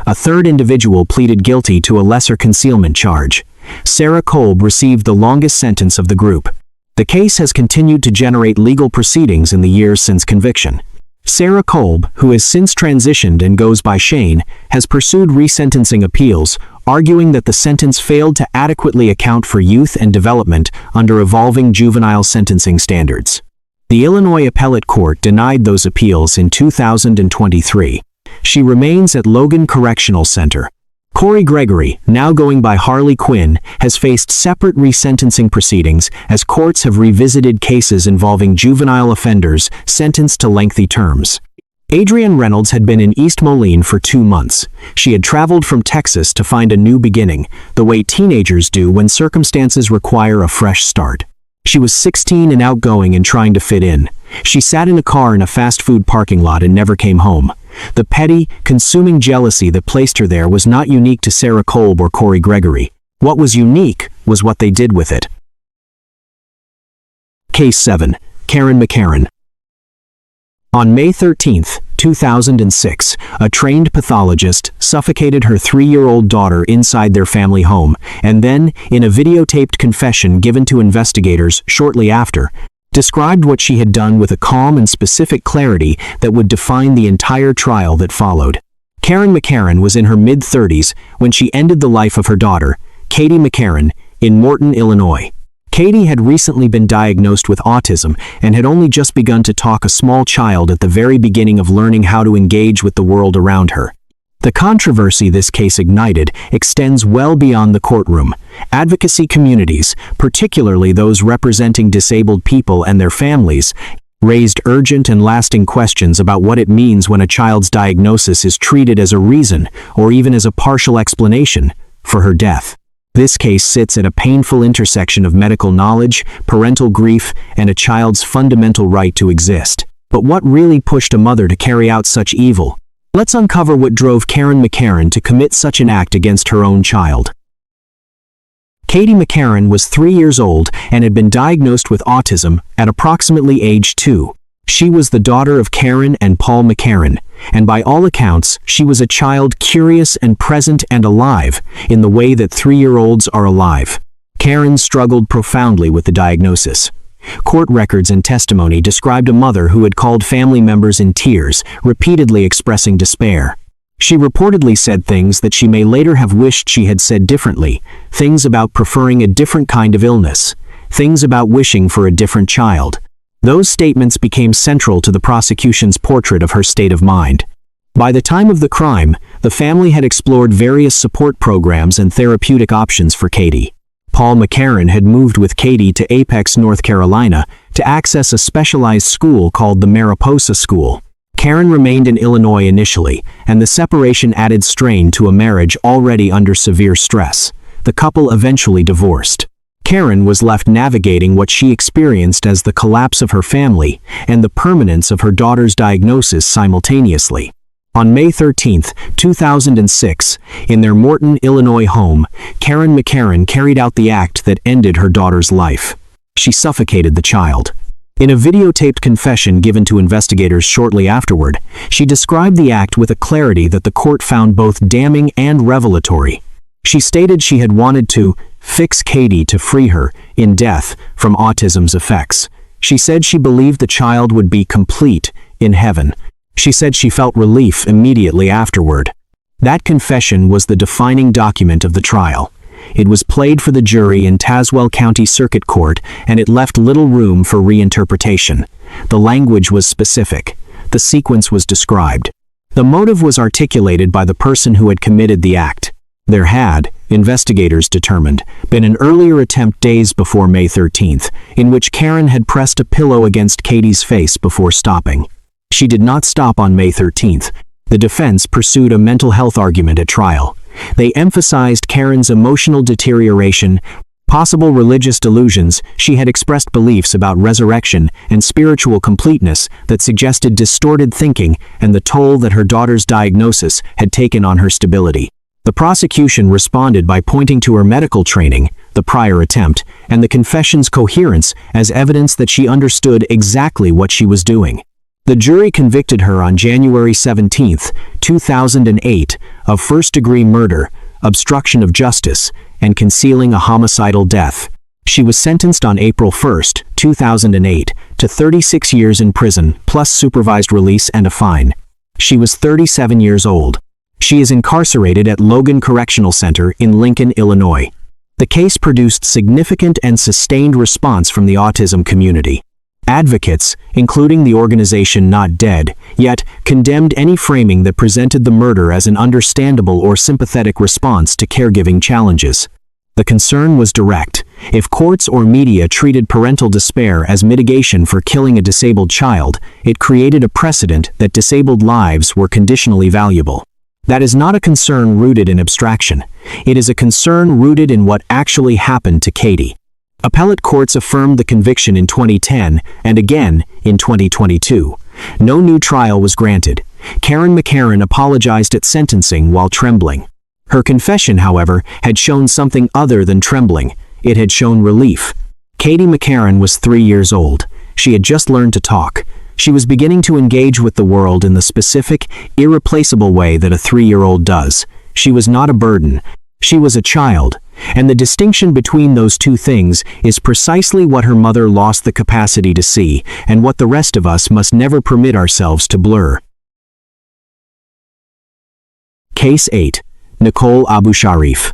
A third individual pleaded guilty to a lesser concealment charge. Sarah Kolb received the longest sentence of the group. The case has continued to generate legal proceedings in the years since conviction. Sarah Kolb, who has since transitioned and goes by Shane, has pursued resentencing appeals, arguing that the sentence failed to adequately account for youth and development under evolving juvenile sentencing standards. The Illinois Appellate Court denied those appeals in 2023. She remains at Logan Correctional Center. Corey Gregory, now going by Harley Quinn, has faced separate resentencing proceedings as courts have revisited cases involving juvenile offenders sentenced to lengthy terms. Adrienne Reynolds had been in East Moline for 2 months. She had traveled from Texas to find a new beginning, the way teenagers do when circumstances require a fresh start. She was 16 and outgoing and trying to fit in. She sat in a car in a fast food parking lot and never came home. The petty, consuming jealousy that placed her there was not unique to Sarah Kolb or Corey Gregory. What was unique was what they did with it. Case 7. Karen McCarran. On May 13, 2006, a trained pathologist suffocated her 3-year-old daughter inside their family home, and then, in a videotaped confession given to investigators shortly after, described what she had done with a calm and specific clarity that would define the entire trial that followed. Karen McCarran was in her mid-30s when she ended the life of her daughter, Katie McCarran, in Morton, Illinois. Katie had recently been diagnosed with autism and had only just begun to talk a small child at the very beginning of learning how to engage with the world around her. The controversy this case ignited extends well beyond the courtroom. Advocacy communities, particularly those representing disabled people and their families, raised urgent and lasting questions about what it means when a child's diagnosis is treated as a reason, or even as a partial explanation, for her death. This case sits at a painful intersection of medical knowledge, parental grief, and a child's fundamental right to exist. But what really pushed a mother to carry out such evil? Let's uncover what drove Karen McCarran to commit such an act against her own child. Katie McCarran was 3 years old and had been diagnosed with autism at approximately age 2. She was the daughter of Karen and Paul McCarran, and by all accounts, she was a child curious and present and alive in the way that 3-year-olds are alive. Karen struggled profoundly with the diagnosis. Court records and testimony described a mother who had called family members in tears, repeatedly expressing despair. She reportedly said things that she may later have wished she had said differently, things about preferring a different kind of illness, things about wishing for a different child. Those statements became central to the prosecution's portrait of her state of mind. By the time of the crime, the family had explored various support programs and therapeutic options for Katie. Paul McCarran had moved with Katie to Apex, North Carolina, to access a specialized school called the Mariposa School. Karen remained in Illinois initially, and the separation added strain to a marriage already under severe stress. The couple eventually divorced. Karen was left navigating what she experienced as the collapse of her family and the permanence of her daughter's diagnosis simultaneously. On May 13, 2006, in their Morton, Illinois home, Karen McCarran carried out the act that ended her daughter's life. She suffocated the child. In a videotaped confession given to investigators shortly afterward, she described the act with a clarity that the court found both damning and revelatory. She stated she had wanted to fix Katie to free her, in death, from autism's effects. She said she believed the child would be complete in heaven. She said she felt relief immediately afterward. That confession was the defining document of the trial. It was played for the jury in Tazewell County Circuit Court, and it left little room for reinterpretation. The language was specific. The sequence was described. The motive was articulated by the person who had committed the act. There had, investigators determined, been an earlier attempt days before May 13th, in which Karen had pressed a pillow against Katie's face before stopping. She did not stop on May 13th. The defense pursued a mental health argument at trial. They emphasized Karen's emotional deterioration, Possible religious delusions, she had expressed beliefs about resurrection and spiritual completeness that suggested distorted thinking and the toll that her daughter's diagnosis had taken on her stability. The prosecution responded by pointing to her medical training, the prior attempt, and the confession's coherence as evidence that she understood exactly what she was doing. The jury convicted her on January 17, 2008, of first-degree murder, obstruction of justice, and concealing a homicidal death. She was sentenced on April 1, 2008, to 36 years in prison, plus supervised release and a fine. She was 37 years old. She is incarcerated at Logan Correctional Center in Lincoln, Illinois. The case produced significant and sustained response from the autism community. Advocates, including the organization Not Dead, yet condemned any framing that presented the murder as an understandable or sympathetic response to caregiving challenges. The concern was direct. If courts or media treated parental despair as mitigation for killing a disabled child, it created a precedent that disabled lives were conditionally valuable. That is not a concern rooted in abstraction. It is a concern rooted in what actually happened to Katie. Appellate courts affirmed the conviction in 2010 and again in 2022. No new trial was granted. Karen McCarran apologized at sentencing while trembling. Her confession, however, had shown something other than trembling. It had shown relief. Katie McCarran was 3 years old. She had just learned to talk. She was beginning to engage with the world in the specific, irreplaceable way that a 3-year-old does. She was not a burden. She was a child. And the distinction between those two things is precisely what her mother lost the capacity to see, and what the rest of us must never permit ourselves to blur. Case 8. Nicole Abu Sharif.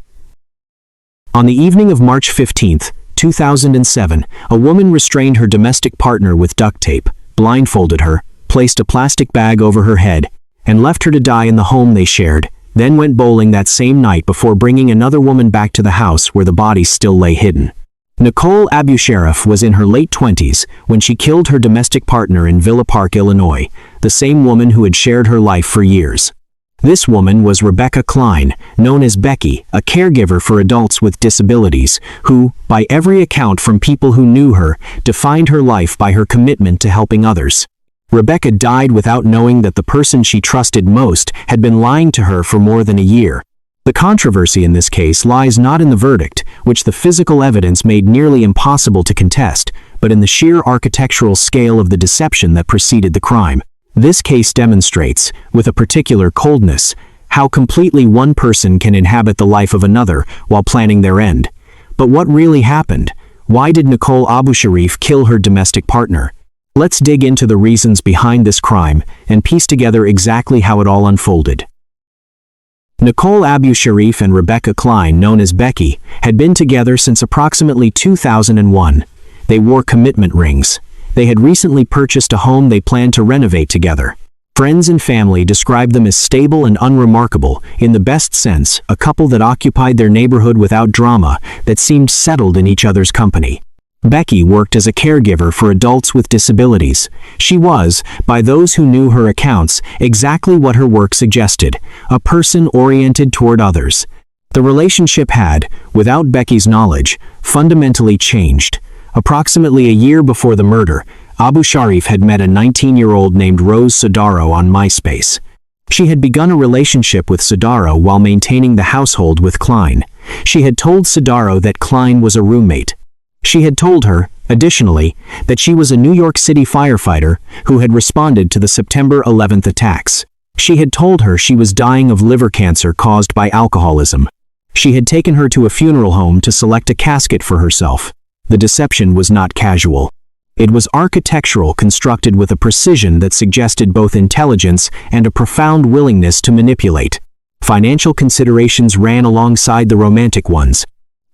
On the evening of March 15, 2007, a woman restrained her domestic partner with duct tape, blindfolded her, placed a plastic bag over her head, and left her to die in the home they shared, then went bowling that same night before bringing another woman back to the house where the bodies still lay hidden. Nicole Abu Sharif was in her late 20s when she killed her domestic partner in Villa Park, Illinois, the same woman who had shared her life for years. This woman was Rebecca Klein, known as Becky, a caregiver for adults with disabilities, who, by every account from people who knew her, defined her life by her commitment to helping others. Rebecca died without knowing that the person she trusted most had been lying to her for more than a year. The controversy in this case lies not in the verdict, which the physical evidence made nearly impossible to contest, but in the sheer architectural scale of the deception that preceded the crime. This case demonstrates, with a particular coldness, how completely one person can inhabit the life of another while planning their end. But what really happened? Why did Nicole Abu Sharif kill her domestic partner? Let's dig into the reasons behind this crime and piece together exactly how it all unfolded. Nicole Abu Sharif and Rebecca Klein, known as Becky, had been together since approximately 2001. They wore commitment rings. They had recently purchased a home they planned to renovate together. Friends and family described them as stable and unremarkable, in the best sense, a couple that occupied their neighborhood without drama, that seemed settled in each other's company. Becky worked as a caregiver for adults with disabilities. She was, by those who knew her accounts, exactly what her work suggested, a person oriented toward others. The relationship had, without Becky's knowledge, fundamentally changed. Approximately a year before the murder, Abu Sharif had met a 19-year-old named Rose Sodaro on MySpace. She had begun a relationship with Sodaro while maintaining the household with Klein. She had told Sodaro that Klein was a roommate. She had told her, additionally, that she was a New York City firefighter who had responded to the September 11th attacks. She had told her she was dying of liver cancer caused by alcoholism. She had taken her to a funeral home to select a casket for herself. The deception was not casual. It was architectural, constructed with a precision that suggested both intelligence and a profound willingness to manipulate. Financial considerations ran alongside the romantic ones.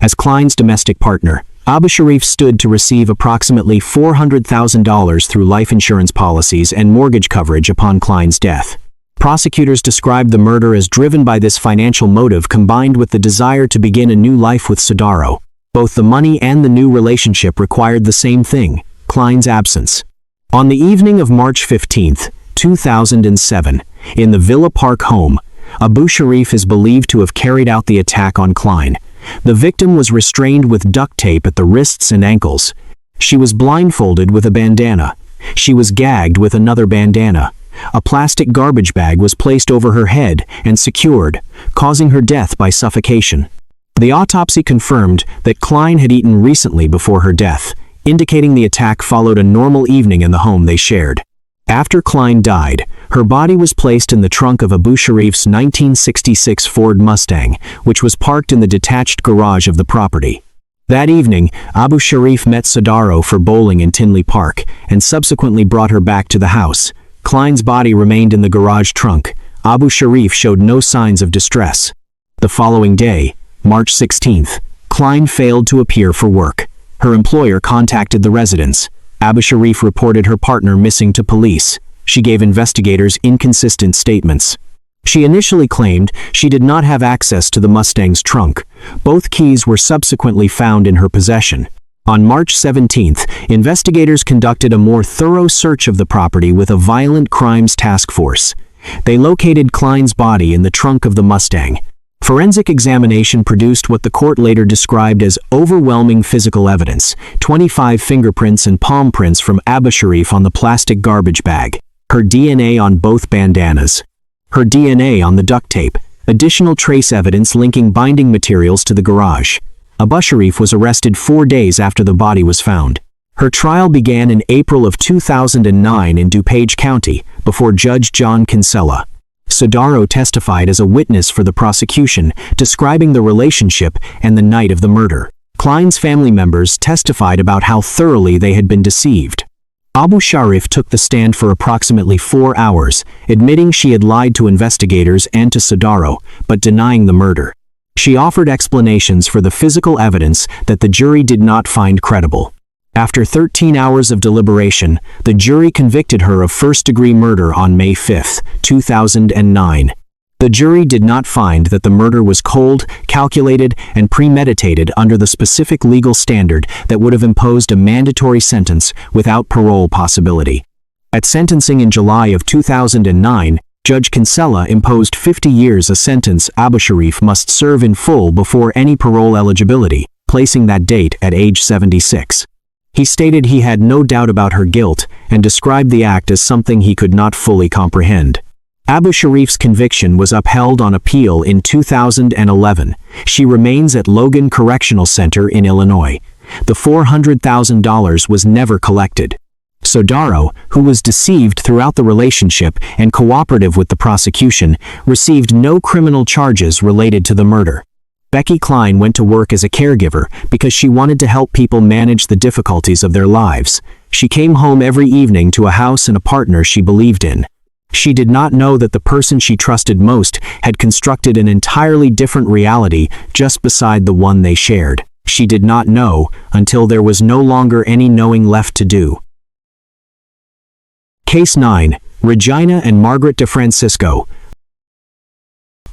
As Klein's domestic partner, Abu Sharif stood to receive approximately $400,000 through life insurance policies and mortgage coverage upon Klein's death. Prosecutors described the murder as driven by this financial motive combined with the desire to begin a new life with Sodaro. Both the money and the new relationship required the same thing, Klein's absence. On the evening of March 15, 2007, in the Villa Park home, Abu Sharif is believed to have carried out the attack on Klein. The victim was restrained with duct tape at the wrists and ankles. She was blindfolded with a bandana. She was gagged with another bandana. A plastic garbage bag was placed over her head and secured, causing her death by suffocation. The autopsy confirmed that Klein had eaten recently before her death, indicating the attack followed a normal evening in the home they shared. After Klein died, her body was placed in the trunk of Abu Sharif's 1966 Ford Mustang, which was parked in the detached garage of the property. That evening, Abu Sharif met Sadaro for bowling in Tinley Park and subsequently brought her back to the house. Klein's body remained in the garage trunk. Abu Sharif showed no signs of distress. The following day, March 16th, Klein failed to appear for work. Her employer contacted the residence. Abu Sharif reported her partner missing to police. She gave investigators inconsistent statements. She initially claimed she did not have access to the Mustang's trunk. Both keys were subsequently found in her possession. On March 17th, investigators conducted a more thorough search of the property with a violent crimes task force. They located Klein's body in the trunk of the Mustang. Forensic examination produced what the court later described as overwhelming physical evidence: 25 fingerprints and palm prints from Abu Sharif on the plastic garbage bag, her DNA on both bandanas, her DNA on the duct tape, additional trace evidence linking binding materials to the garage. Abu Sharif was arrested 4 days after the body was found. Her trial began in April of 2009 in DuPage County before Judge John Kinsella. Sadaro testified as a witness for the prosecution, describing the relationship and the night of the murder. Klein's family members testified about how thoroughly they had been deceived. Abu Sharif took the stand for approximately 4 hours, admitting she had lied to investigators and to Sadaro, but denying the murder. She offered explanations for the physical evidence that the jury did not find credible. After 13 hours of deliberation, the jury convicted her of first-degree murder on May 5, 2009. The jury did not find that the murder was cold, calculated, and premeditated under the specific legal standard that would have imposed a mandatory sentence without parole possibility. At sentencing in July of 2009, Judge Kinsella imposed 50 years, a sentence Abu Sharif must serve in full before any parole eligibility, placing that date at age 76. He stated he had no doubt about her guilt and described the act as something he could not fully comprehend. Abu Sharif's conviction was upheld on appeal in 2011. She remains at Logan Correctional Center in Illinois. The $400,000 was never collected. Sadaro, who was deceived throughout the relationship and cooperative with the prosecution, received no criminal charges related to the murder. Becky Klein went to work as a caregiver because she wanted to help people manage the difficulties of their lives. She came home every evening to a house and a partner she believed in. She did not know that the person she trusted most had constructed an entirely different reality just beside the one they shared. She did not know until there was no longer any knowing left to do. Case 9. Regina and Margaret DeFrancisco.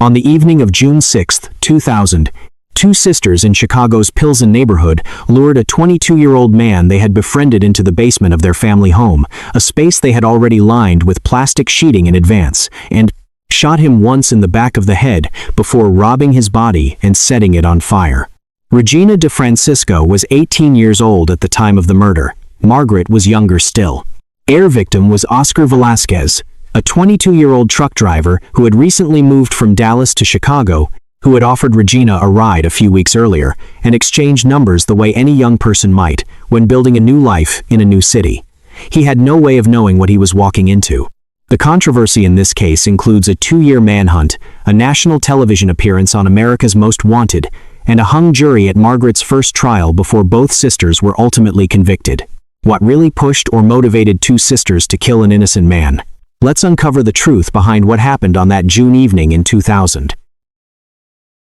On the evening of June 6, 2000, two sisters in Chicago's Pilsen neighborhood lured a 22-year-old man they had befriended into the basement of their family home, a space they had already lined with plastic sheeting in advance, and shot him once in the back of the head before robbing his body and setting it on fire. Regina DeFrancisco was 18 years old at the time of the murder. Margaret was younger still. Their victim was Oscar Velasquez, a 22-year-old truck driver who had recently moved from Dallas to Chicago, who had offered Regina a ride a few weeks earlier and exchanged numbers the way any young person might when building a new life in a new city. He had no way of knowing what he was walking into. The controversy in this case includes a 2-year manhunt, a national television appearance on America's Most Wanted, and a hung jury at Margaret's first trial before both sisters were ultimately convicted. What really pushed or motivated two sisters to kill an innocent man? Let's uncover the truth behind what happened on that June evening in 2000.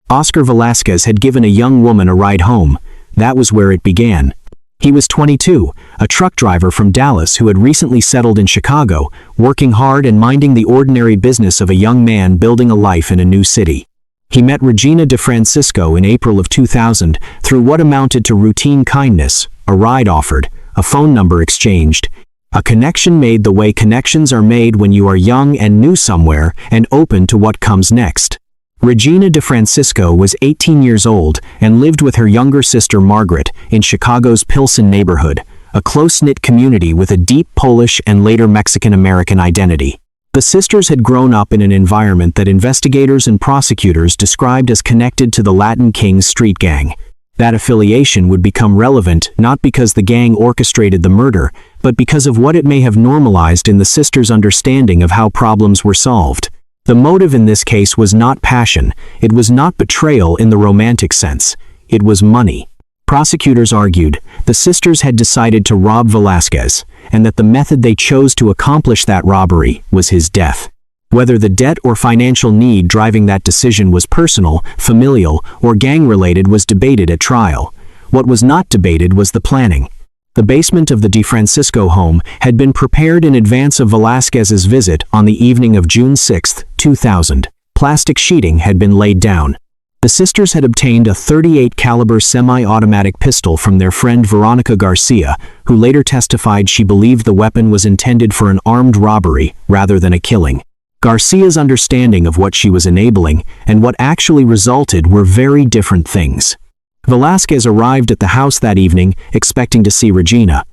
Oscar Velasquez had given a young woman a ride home. That was where it began. He was 22, a truck driver from Dallas who had recently settled in Chicago, working hard and minding the ordinary business of a young man building a life in a new city. He met Regina DeFrancisco in April of 2000 through what amounted to routine kindness, a ride offered, a phone number exchanged, a connection made the way connections are made when you are young and new somewhere and open to what comes next. Regina DeFrancisco was 18 years old and lived with her younger sister Margaret in Chicago's Pilsen neighborhood, a close-knit community with a deep Polish and later Mexican-American identity. The sisters had grown up in an environment that investigators and prosecutors described as connected to the Latin Kings street gang. That affiliation would become relevant not because the gang orchestrated the murder, but because of what it may have normalized in the sisters' understanding of how problems were solved. The motive in this case was not passion, it was not betrayal in the romantic sense, it was money. Prosecutors argued the sisters had decided to rob Velasquez, and that the method they chose to accomplish that robbery was his death. Whether the debt or financial need driving that decision was personal, familial, or gang-related was debated at trial. What was not debated was the planning. The basement of the DeFrancisco home had been prepared in advance of Velasquez's visit on the evening of June 6, 2000. Plastic sheeting had been laid down. The sisters had obtained a .38 caliber semi-automatic pistol from their friend Veronica Garcia, who later testified she believed the weapon was intended for an armed robbery rather than a killing. Garcia's understanding of what she was enabling and what actually resulted were very different things. Velasquez arrived at the house that evening expecting to see Regina.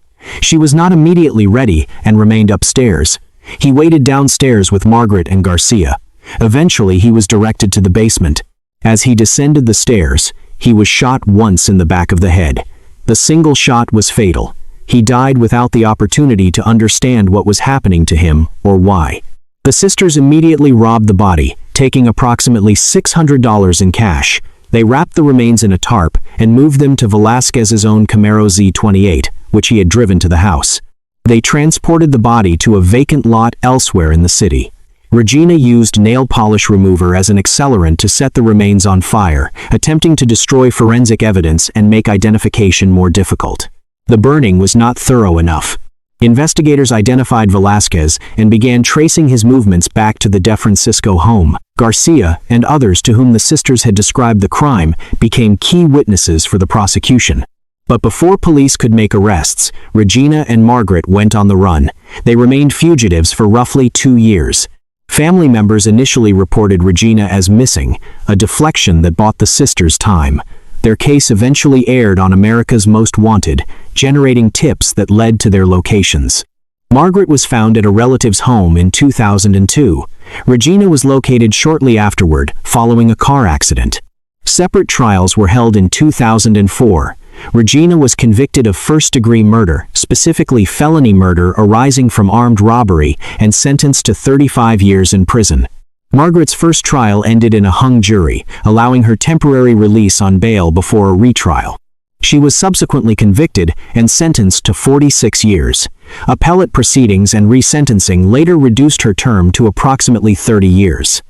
She was not immediately ready and remained upstairs. He waited downstairs with Margaret and Garcia. Eventually, he was directed to the basement. As he descended the stairs, he was shot once in the back of the head. The single shot was fatal. He died without the opportunity to understand what was happening to him or why. The sisters immediately robbed the body, taking approximately $600 in cash. They wrapped the remains in a tarp and moved them to Velasquez's own Camaro Z28, which he had driven to the house. They transported the body to a vacant lot elsewhere in the city. Regina used nail polish remover as an accelerant to set the remains on fire, attempting to destroy forensic evidence and make identification more difficult. The burning was not thorough enough. Investigators identified Velasquez and began tracing his movements back to the DeFrancisco home. Garcia and others to whom the sisters had described the crime became key witnesses for the prosecution. But before police could make arrests, Regina and Margaret went on the run. They remained fugitives for roughly 2 years. Family members initially reported Regina as missing, a deflection that bought the sisters time. Their case eventually aired on America's Most Wanted, generating tips that led to their locations. Margaret was found at a relative's home in 2002. Regina was located shortly afterward, following a car accident. Separate trials were held in 2004. Regina was convicted of first-degree murder, specifically felony murder arising from armed robbery, and sentenced to 35 years in prison. Margaret's first trial ended in a hung jury, allowing her temporary release on bail before a retrial. She was subsequently convicted and sentenced to 46 years. Appellate proceedings and resentencing later reduced her term to approximately 30 years.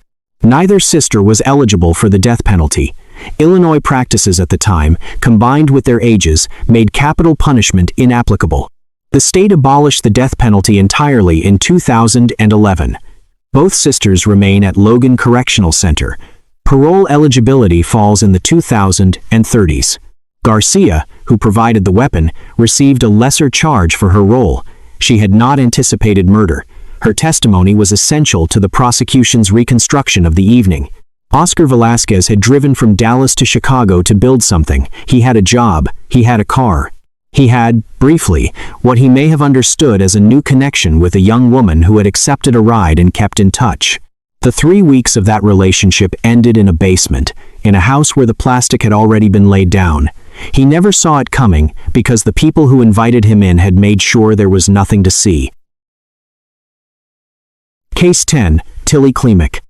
Neither sister was eligible for the death penalty. Illinois practices at the time, combined with their ages, made capital punishment inapplicable. The state abolished the death penalty entirely in 2011. Both sisters remain at Logan Correctional Center. Parole eligibility falls in the 2030s. Garcia, who provided the weapon, received a lesser charge for her role. She had not anticipated murder. Her testimony was essential to the prosecution's reconstruction of the evening. Oscar Velasquez had driven from Dallas to Chicago to build something. He had a job. He had a car. He had, briefly, what he may have understood as a new connection with a young woman who had accepted a ride and kept in touch. The 3 weeks of that relationship ended in a basement, in a house where the plastic had already been laid down. He never saw it coming because the people who invited him in had made sure there was nothing to see. Case 10, Tilly Klimek.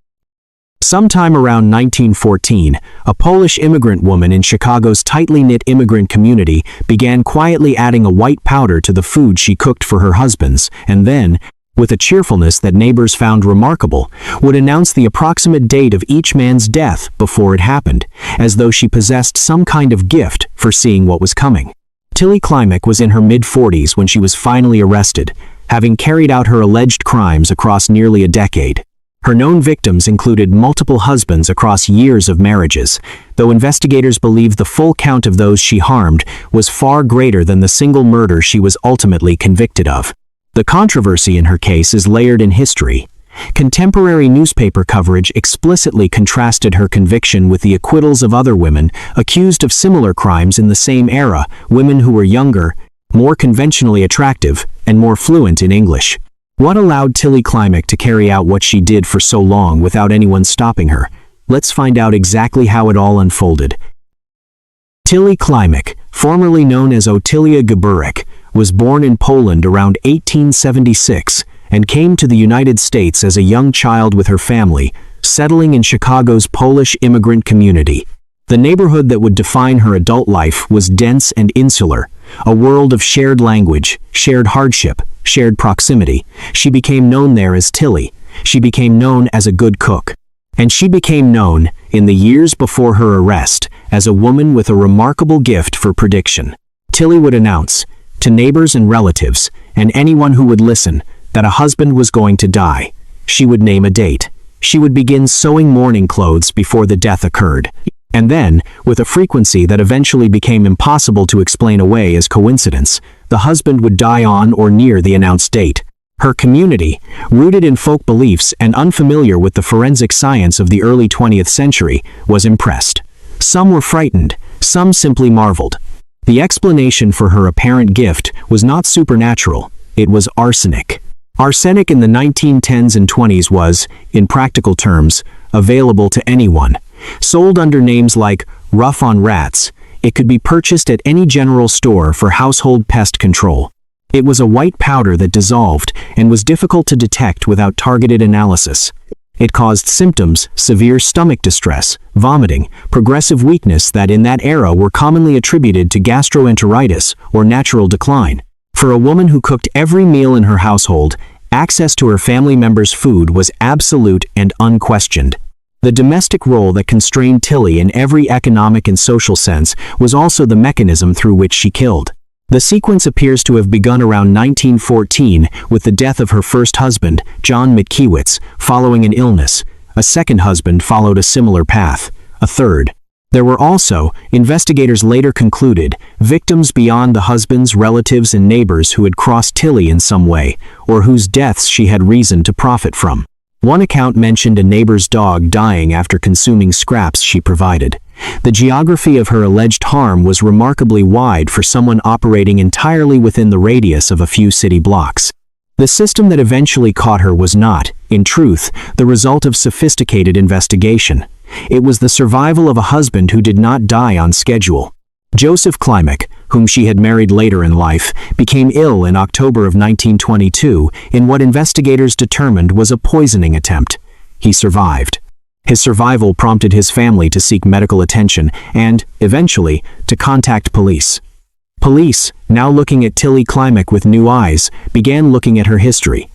Sometime around 1914, a Polish immigrant woman in Chicago's tightly knit immigrant community began quietly adding a white powder to the food she cooked for her husbands, and then, with a cheerfulness that neighbors found remarkable, would announce the approximate date of each man's death before it happened, as though she possessed some kind of gift for seeing what was coming. Tilly Klimek was in her mid-40s when she was finally arrested, having carried out her alleged crimes across nearly a decade. Her known victims included multiple husbands across years of marriages, though investigators believe the full count of those she harmed was far greater than the single murder she was ultimately convicted of. The controversy in her case is layered in history. Contemporary newspaper coverage explicitly contrasted her conviction with the acquittals of other women accused of similar crimes in the same era, women who were younger, more conventionally attractive, and more fluent in English. What allowed Tilly Klimek to carry out what she did for so long without anyone stopping her? Let's find out exactly how it all unfolded. Tilly Klimek, formerly known as Otylia Gaburek, was born in Poland around 1876 and came to the United States as a young child with her family, settling in Chicago's Polish immigrant community. The neighborhood that would define her adult life was dense and insular, a world of shared language, shared hardship, shared proximity. She became known there as Tilly. She became known as a good cook. And she became known, in the years before her arrest, as a woman with a remarkable gift for prediction. Tilly would announce, to neighbors and relatives, and anyone who would listen, that a husband was going to die. She would name a date. She would begin sewing mourning clothes before the death occurred. And then, with a frequency that eventually became impossible to explain away as coincidence, the husband would die on or near the announced date. Her community, rooted in folk beliefs and unfamiliar with the forensic science of the early 20th century, was impressed. Some were frightened, some simply marveled. The explanation for her apparent gift was not supernatural, it was arsenic. Arsenic in the 1910s and 20s was, in practical terms, available to anyone. Sold under names like Rough on Rats, it could be purchased at any general store for household pest control. It was a white powder that dissolved and was difficult to detect without targeted analysis. It caused symptoms, severe stomach distress, vomiting, progressive weakness that in that era were commonly attributed to gastroenteritis or natural decline. For a woman who cooked every meal in her household, access to her family members' food was absolute and unquestioned. The domestic role that constrained Tilly in every economic and social sense was also the mechanism through which she killed. The sequence appears to have begun around 1914 with the death of her first husband, John Mitkiewicz, following an illness. A second husband followed a similar path. A third. There were also, investigators later concluded, victims beyond the husband's relatives and neighbors who had crossed Tilly in some way, or whose deaths she had reason to profit from. One account mentioned a neighbor's dog dying after consuming scraps she provided. The geography of her alleged harm was remarkably wide for someone operating entirely within the radius of a few city blocks. The system that eventually caught her was not, in truth, the result of sophisticated investigation. It was the survival of a husband who did not die on schedule. Joseph Klimek, whom she had married later in life, became ill in October of 1922 in what investigators determined was a poisoning attempt. He survived. His survival prompted his family to seek medical attention and, eventually, to contact police. Police, now looking at Tilly Klimek with new eyes, began looking at her history.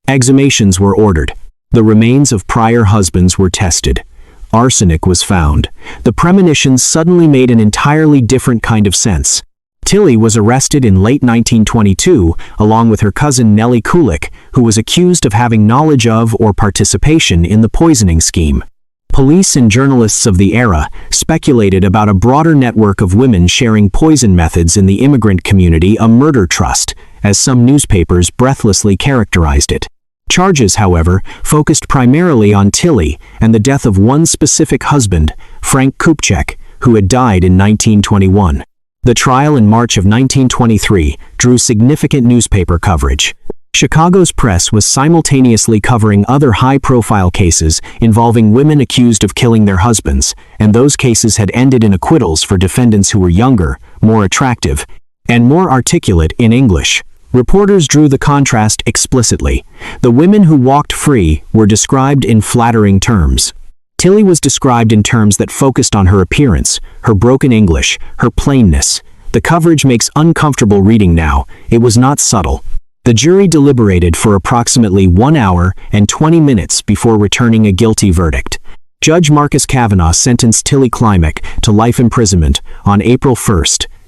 Exhumations were ordered. The remains of prior husbands were tested. Arsenic was found. The premonitions suddenly made an entirely different kind of sense. Tilly was arrested in late 1922, along with her cousin Nellie Kulik, who was accused of having knowledge of or participation in the poisoning scheme. Police and journalists of the era speculated about a broader network of women sharing poison methods in the immigrant community, a murder trust, as some newspapers breathlessly characterized it. Charges, however, focused primarily on Tilly and the death of one specific husband, Frank Kupchak, who had died in 1921. The trial in March of 1923 drew significant newspaper coverage. Chicago's press was simultaneously covering other high-profile cases involving women accused of killing their husbands, and those cases had ended in acquittals for defendants who were younger, more attractive, and more articulate in English. Reporters drew the contrast explicitly. The women who walked free were described in flattering terms. Tilly was described in terms that focused on her appearance, her broken English, her plainness. The coverage makes uncomfortable reading now. It was not subtle. The jury deliberated for approximately 1 hour and 20 minutes before returning a guilty verdict. Judge Marcus Kavanaugh sentenced Tilly Klimek to life imprisonment on April 1,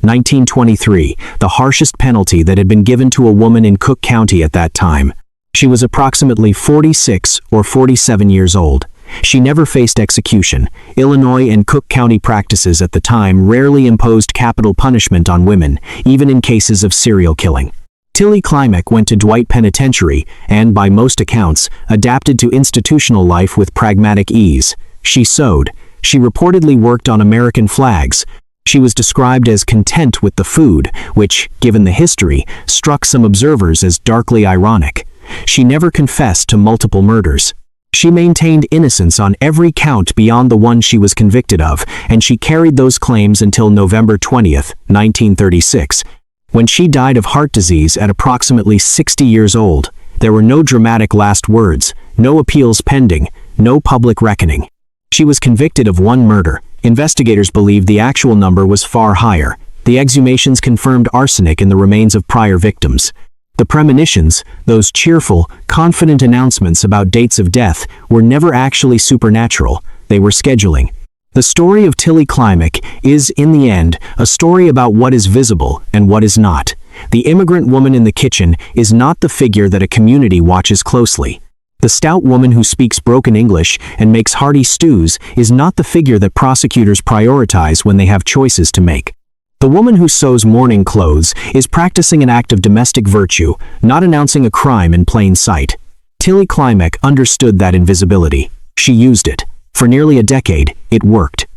1923, the harshest penalty that had been given to a woman in Cook County at that time. She was approximately 46 or 47 years old. She never faced execution. Illinois and Cook County practices at the time rarely imposed capital punishment on women, even in cases of serial killing. Tilly Klimek went to Dwight Penitentiary and, by most accounts, adapted to institutional life with pragmatic ease. She sewed. She reportedly worked on American flags. She was described as content with the food, which, given the history, struck some observers as darkly ironic. She never confessed to multiple murders. She maintained innocence on every count beyond the one she was convicted of, and she carried those claims until November 20th, 1936. When she died of heart disease at approximately 60 years old, there were no dramatic last words, no appeals pending, no public reckoning. She was convicted of one murder. Investigators believed the actual number was far higher. The exhumations confirmed arsenic in the remains of prior victims. The premonitions, those cheerful, confident announcements about dates of death, were never actually supernatural. They were scheduling. The story of Tilly Klimek is, in the end, a story about what is visible and what is not. The immigrant woman in the kitchen is not the figure that a community watches closely. The stout woman who speaks broken English and makes hearty stews is not the figure that prosecutors prioritize when they have choices to make. The woman who sews mourning clothes is practicing an act of domestic virtue, not announcing a crime in plain sight. Tilly Klimek understood that invisibility. She used it. For nearly a decade, it worked.